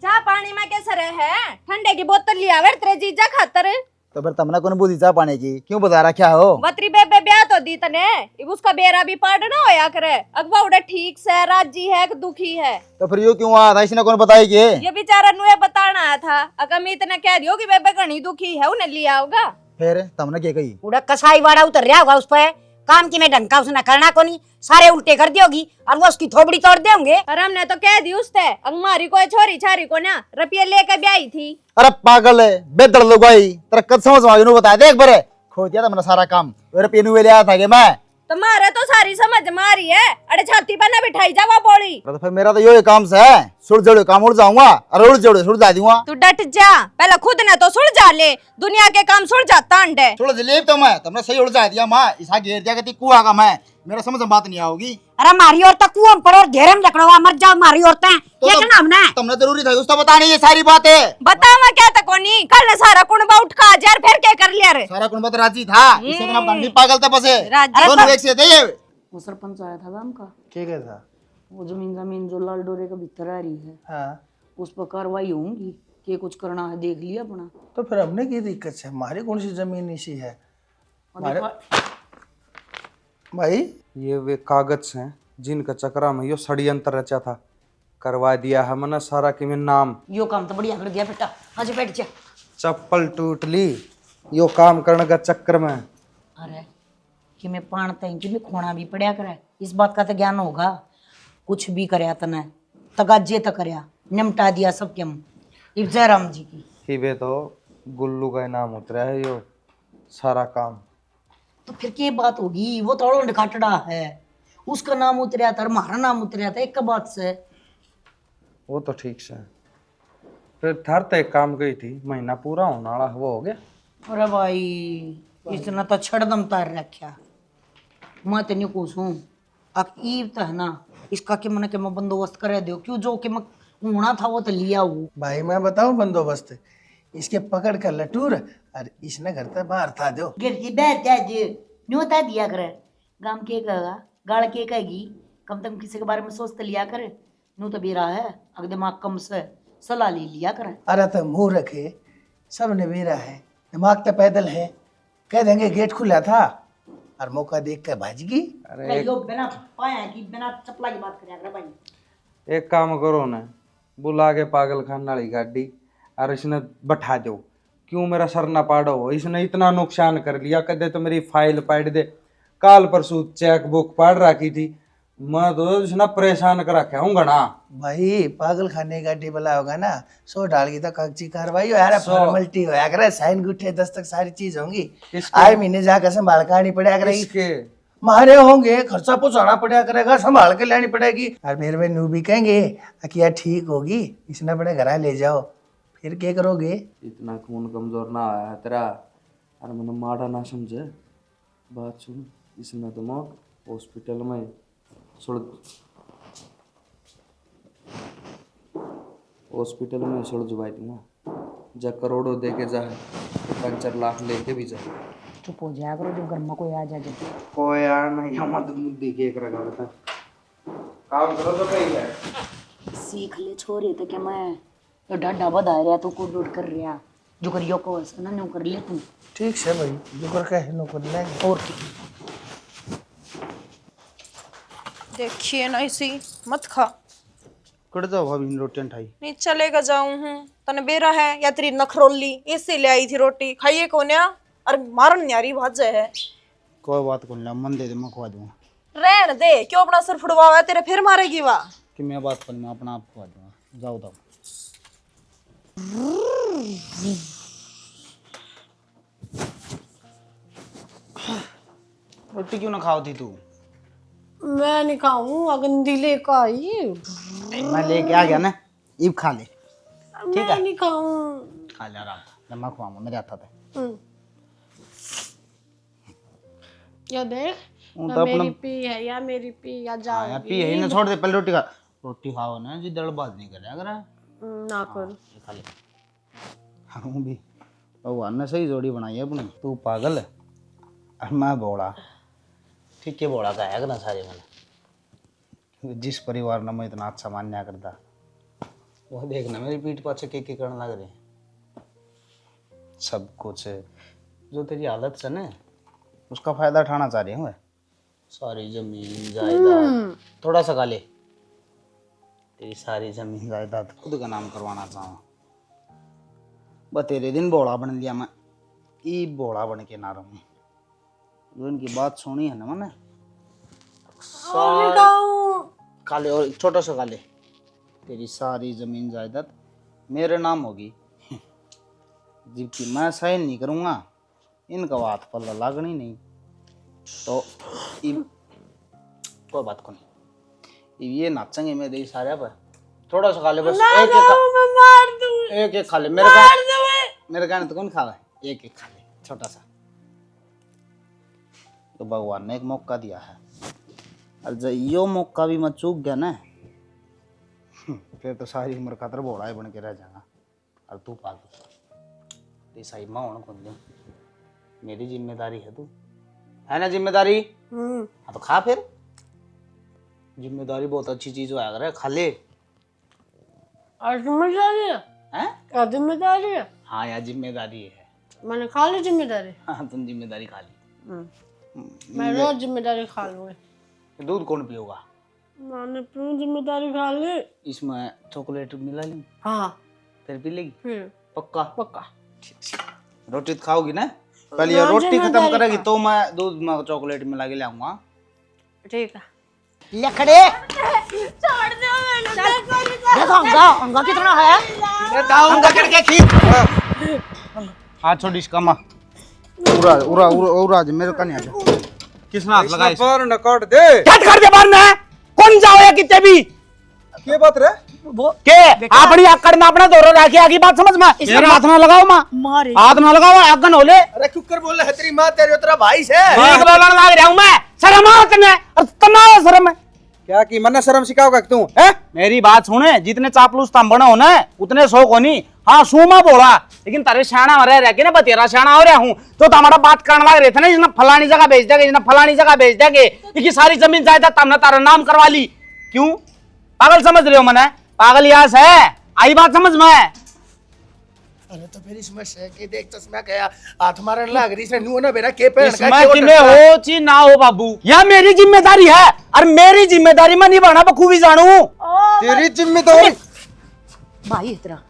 चाह पानी में कैसे रहे है ठंडे की बोतल लियावे तेरे जीजा खातर तो फिर तुमने कौन बुद्धि चाह पाने की क्यों बता रखा हो बतरी बेबे ब्याह तो दी तने अब उसका बेरा भी पढ़ना होया करे अगवा उड़े ठीक से राजी है कि दुखी है तो फिर यो क्यों आया था इसने कौन बताई कि ये बेचारा नुए बताना आया था अगर मैं इतना कह दियो कि बेबे घनी दुखी है उन्हें लिया होगा फिर तुमने क्या कही उड़ा कसाई वाड़ा उतर रहा होगा उस पे काम की में ढंका उसने करना कोनी सारे उल्टे कर दियोगी और वो उसकी थोबड़ी तोड़ देंगे। और हमने तो कह दी उससे हमारी कोई छोरी छारी को ना रुपये लेकर ब्याही थी। अरे पागल है बेदड़ लुगाई तेरा कद समझ में बता देख बरे खो दिया था मेरा सारा काम। और पेनू ले आया था कि मैं, तुम्हारे तो सारी समझ मारी है। अरे छाती पर ना बिठाई जा वो बोली। तो फिर मेरा तो यो काम से है, सुड़ जोड़े काम उड़ जाऊंगा और उड़ जोड़े सुड़ जा दूंगा। तू डट जा, पहले खुद ने तो सुलझा ले, दुनिया के काम सुलझाता अंडे। सुड़ ले तो मैं तुमने सही उड़ जा दिया माँ, इसा घेर दिया कि कुआ का मैं, मेरा समझ में बात नहीं आओगी। अरे मारी और तक कुआं पड़ो और घेरे में लकड़ो मर जाओ मारी औरतें, ये क्या नाम ना तुमने जरूरी था उसका बताने ये सारी बातें। बतावा क्या तक कोनी, कल ने सारा कुणबा उठ का जार फिर क्या कर लिया रे। सारा कुनबा तो राजी था, इससे तो नाम पागल था बसे। राजी। दोनों एक से थे ये। वो सरपंच आया था गांव का, क्या क्या था? वो जमीन जो लाल डोरे के भीतर आ रही है, हाँ, उस पर कार्रवाई होगी कि कुछ करना है देख लिया अपना। तो फिर हमने की दिक्कत है? हमारी कौन सी जमीन इसी है हमारे भाई? ये वे कागज हैं जिनका चक्रा में यो षड्यंत्र रचा था, करवा दिया है मैंने सारा कि मैं नाम। यो काम तो बढ़िया कर दिया बेटा, आज बैठ जा। चप्पल टूट ली यो काम करने का चक्कर में। अरे कि मैं पाणता हूं कि मैं खोना भी पड़या करे, इस बात का तो ज्ञान होगा। कुछ भी करया तने तगाजे तक करया, निमटा दिया सबके हम जयराम जी की। कि वे तो गुल्लू का नाम उतरा है यो सारा काम। तो फिर क्या बात होगी, वो तो खटड़ा है, उसका नाम उतरया था और हमारा नाम उतरया था, एक का बात से। वो तो ठीक से फिर थर तो एक काम गई थी, महीना पूरा होने वाला वो हो गया। अरे भाई इतना तो छड़दम तार रखा, मैं तेन पूछूं अब ईब तो है ना, इसका कि मैंने के मैं बंदोबस्त कर दो, क्यों जो कि मैं होना था वो तो लिया हूँ। भाई मैं बताऊं बंदोबस्त, इसके पकड़ कर लटूर और इसने घर तक बाहर था दो। घर की बैठ जा दे, न्योता दिया करे, गांव के कहेगा गाड़ के कहेगी, कम से कम किसी के बारे में सोच तो लिया करे। नू तो बेरा है, अगर दिमाग कम से सलाह ले लिया करे। अरे तो मुंह रखे, सब ने मेरा है, दिमाग तो पैदल है, कह देंगे गेट खुला था और मौका देख कर भाजगी। अरे लोग बिना पाया कि बिना चपला की बात करे भाई। एक काम करो ना, बुला के पागल खाना वाली गाड़ी और इसने बैठा दो, क्यों मेरा सर ना पाड़ो। इसने इतना नुकसान कर लिया, कदे तो मेरी फाइल पाड़ दे, काल परसों चेक बुक पाड़ रखी थी, मैं तो इसने परेशान कर रखा हूँ घना। भाई पागल खाने का टेबल होगा ना, 100 डाल की तो कागजी कार्रवाई हो यार, फॉर्मेलिटी होया करे, साइन गुट्ठे दस्तक सारी चीज होंगी। आए महीने जाकर संभाल करनी पड़ेगा करेगी, इसके मारे होंगे, खर्चा पहुंचाना पड़ा करेगा, संभाल के लेनी पड़ेगी। और मेरे में नू भी कहेंगे कि यार ठीक होगी, इसने बड़े घर ले जाओ, फिर क्या करोगे? इतना खून कमजोर ना आया तेरा, और मैंने माड़ा ना समझे। बात सुन, इसने तो मैं हॉस्पिटल में सुलझवाई दूंगा, जा करोड़ों दे के जा, 5 लाख लेके भी जा। चुप हो जाया करो, जब घर में कोई आ जाए। कोई यार नहीं, हम तो मुद्दे के एक रखा था, काम करो तो कहीं है। सीख ले छोरे तो क्या मैं तो डाडा बधा रहा तो को डोड कर रहा, जो करियो को ऐसा ना न्यू कर ले तू। ठीक है भाई, जो कर के नौकर लेंगे। और की देखिए ना इसी मत खा, कट जाओ भाभी, रोटी ठाई नहीं चलेगा जाऊं हूँ तने बेरा है या तेरी नखरोली इससे ले आई थी रोटी, खाइए कोन्या और मारन न्यारी भाजे है। कोई बात को नहीं, मन दे दे मैं खवा दूंगा। रहन दे, क्यों अपना सिर फुड़वावा है, तेरे फिर मारेगी वाह। कि मैं बात कर, मैं अपना आप खवा दूंगा, जाओ जाओ। रोटी क्यों ना खाओ थी तू? मैं नहीं खाऊं, अगंदी लेकर आई। मैं लेके आ गया ना, ईब खा ले। मैं नहीं खाऊं। खा ले आराम से, मैं खुआऊंगा, मेरे हाथ है। या देख वो ना तो मेरी अपना पी है या मेरी पी या हाँ, जाओ यार पी है ही ना, छोड़ दे पहले रोटी खा। रोटी खाओ ना जी, दड़बाज नहीं कर अगर ना कर। खा ले। हम भी भगवान ने सही जोड़ी बनाई है अपनी, तू पागल है और मैं बोड़ा, ठीक है बोड़ा का है ना सारे मैंने। जिस परिवार ने मैं इतना अच्छा मान्या करता, वो देखना मेरी पीठ पाछे के करने लग रहे। सब कुछ जो तेरी हालत है ना, उसका फायदा उठाना चाह रहे हैं। सारी जमीन जायदाद थोड़ा सा खा ले, तेरी सारी जमीन जायदाद खुद का नाम करवाना चाहूँ। बस तेरे दिन बोड़ा बन लिया मैं, ई बोड़ा बन के ना रहूँ। जो इनकी बात सुनी है ना मैंने, खा ले और छोटा सा खा ले, तेरी सारी जमीन जायदाद मेरे नाम होगी। जबकि मैं साइन नहीं करूँगा इनका बात पल्ला लागनी नहीं तो कोई बात को नहीं, ये नाचेंगे मेरे सारे पर थोड़ा सा खा ले बस, एक एक खा ले, मेरे कहने तो कौन खा रहा, एक एक खा ले छोटा सा। तो भगवान ने एक मौका दिया है, और जब यो मौका भी मैं चूक गया ना फिर तो सारी उम्र खातर भोड़ा ही बन के रह जाएगा। और तू पागल सही माँ होना कौन दे, मेरी जिम्मेदारी है, तू है ना जिम्मेदारी। हाँ तो खा, फिर जिम्मेदारी बहुत अच्छी चीज होया करे, खा ले। और जिम्मेदारी है? क्या जिम्मेदारी है? हाँ यार जिम्मेदारी है। मैंने खा ली जिम्मेदारी। हाँ तुम जिम्मेदारी खा ली। मैं रोज जिम्मेदारी खा लूंगी। दूध कौन पियोगा? मैंने अपनी जिम्मेदारी खा ली। इसमें चॉकलेट मिला ली? हाँ फिर पी लेगी? पक्का? पक्का। रोटी तो खाओगी ना? पहले ये रोटी खत्म करेगी तो मैं दूध में चॉकलेट मिला के लाऊंगा। ठीक है। लखड़े छोड़ दो मैंने। देखो अंगा कितना है, अंगा करके खींच। हाथ छोड़ इसका माँ। उरा उरा उरा उरा मेरे का नहीं आजा। किसने हाथ लगाया? पर न काट दे, कट कर दे बार में, कौन जाओ कितने भी के बात रे वो के अपनी आकड़ में अपना दौरा रखे आगे बात समझ में। मेरे हाथ ना लगाओ माँ, मारे हाथ ना लगाओ, आगन हो ले। अरे कुकर बोल रहा है तेरी माँ, तेरे तेरा भाई से ठीक बोलने लग रहा हूँ मैं, शर्म आओ तने, और तनाव शर्म है क्या की मन्ना शर्म सिखाओगा तू है? मेरी बात सुने, जितने चापलूस तुम बनो ना उतने शौक होनी। हाँ सूमा बोला, लेकिन तारे शाना रह के ना बतेरा शाना हो रहा हूँ तो तुम्हारा बात करने लग रहे थे ना, जिसने फलानी जगह भेज देंगे, जिसने फलानी जगह भेज देंगे, ये सारी जमीन जायदाद तुमने तारा नाम करवा ली। क्यों पागल समझ रहे हो मने? पागल यास है, आई बात समझ में। अरे तो फिर इसमें से के देख चश्मा गया हाथ मारने लग रही से नु ना मेरा के पहन इसमें तुम्हें हो ची ना हो बाबू, यह मेरी जिम्मेदारी है, और मेरी जिम्मेदारी मैं निभाना बखूबी जानू। तेरी जिम्मेदारी भाई इतना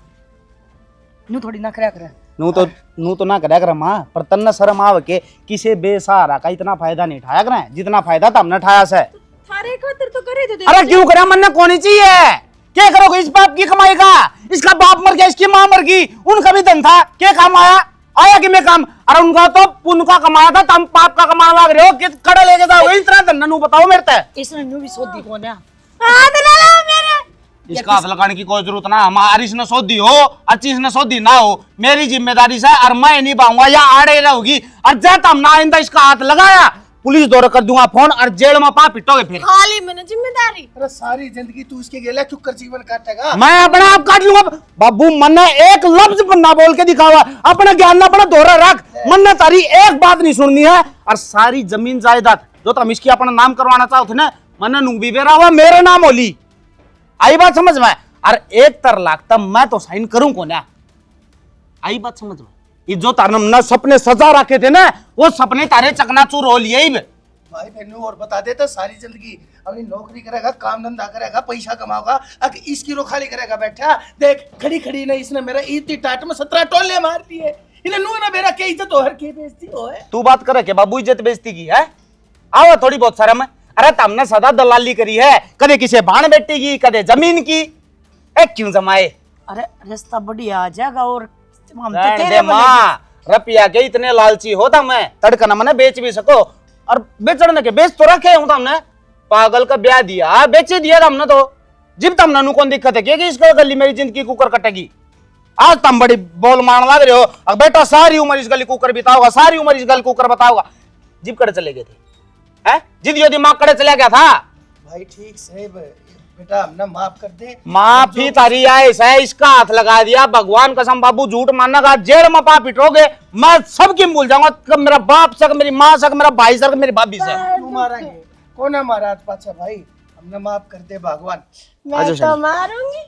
नू थोड़ी ना करया करे। नू तो ना करया कर माँ, पर तन्ना शर्म आव के किसे बेसहारा का इतना फायदा नहीं उठाया करे जितना फायदा तुमने उठाया से। थारे खातिर तो करे थे। अरे क्यों करे, मन कौन चाहिए? क्या करोगे इस बाप की कमाई का? इसका बाप मर गया, इसकी माँ मर गई, उनका भी धन था, क्या काम आया कि मैं काम? अरे उनका तो पुण्य का कमाया था, तुम पाप का कमाने लग रहे हो, कि कड़ा लेके जाओगे इतना धन? नू बताओ मेरे ते। इसने नू भी सोदी कौन है? हाथ ना लगाओ मेरे। इसका हाथ लगाने की कोई जरूरत ना, हमारी इसने सौदी हो अच्छी, इसने सौदी ना हो, मेरी जिम्मेदारी से, और मैं नहीं पाऊंगा या आड़े रहोगी, और जब तुम ना आइंदा इसका हाथ लगाया पुलिस दौरा कर दूंगा फोन, और जेल में पा पिटोगे फिर। खाली मैंने जिम्मेदारी। अरे सारी जिंदगी तू इसके गेला चुप कर जीवन काटेगा। मैं अपना आप काट लूंगा बाबू, मन एक लफ्ज ना बोल के दिखावा, अपना ज्ञान अपना दौरा रख, मन तारी एक बात नहीं सुननी है, और सारी जमीन जायदाद जो तुम इसकी अपना नाम करवाना चाहते ना, मन नू भी बेरा हुआ मेरे नाम होली। आई बात समझ में? और 1 लाख तब मैं तो साइन करूं को ना, आई बात समझ में? ये जो तारनम ना सपने सजा रखे थे ना, वो सपने तारे चकनाचूर हो लिए। भाई बहनों और बता दे तो सारी जिंदगी अपनी नौकरी करेगा, काम धंधा करेगा, पैसा कमाओगा, अगर इसकी रोखाली करेगा बैठा देख खड़ी खड़ी ने इसने मेरा इतनी टाट में 17 टोले मार दिए, इन्हें नू ना मेरा क्या इज्जत हो, हर के बेइज्जती हो है। तू बात करे के बाबू इज्जत बेइज्जती की है? आओ थोड़ी बहुत शर्म है। अरे तुमने सदा दलाली करी है, कदे किसी बाण बेटी की, कदे जमीन की, क्यों जमाए? अरे रास्ता बढ़िया आ जाएगा, और हम तो रहने तेरे दे माँ, रुपया के इतने लालची होता मैं, तड़का न मने बेच भी सको, और बेचने के बेच तो रखे हूं तुमने, पागल का ब्याह दिया, बेचे दिया तुमने तो, जिब तुमने नु कौन दिक्कत है कि इसका गली मेरी जिंदगी कुकर कटेगी? आज तुम बड़ी बोल मारने लग रहे हो, अब बेटा सारी उम्र इस गली कुकर बिताओगा, सारी उम्र इस गली कुकर बताओगा, जिब कड़े चले गए थे, हैं? जिद यो दिमाग कड़े चले गया था। भाई ठीक से बेटा हमने माफ कर दे। माफी तारी आयस है, इसका हाथ लगा दिया, भगवान कसम बाबू झूठ मानना का, जेल में पा पिटोगे, मैं सबकी भूल जाऊंगा, मेरा बाप सक, मेरी माँ सक, मेरा भाई सक, मेरी भाभी सक। तू मारेंगे कौन है मारा? पाचा भाई हमने माफ कर दे भगवान। मैं तो मारूंगी।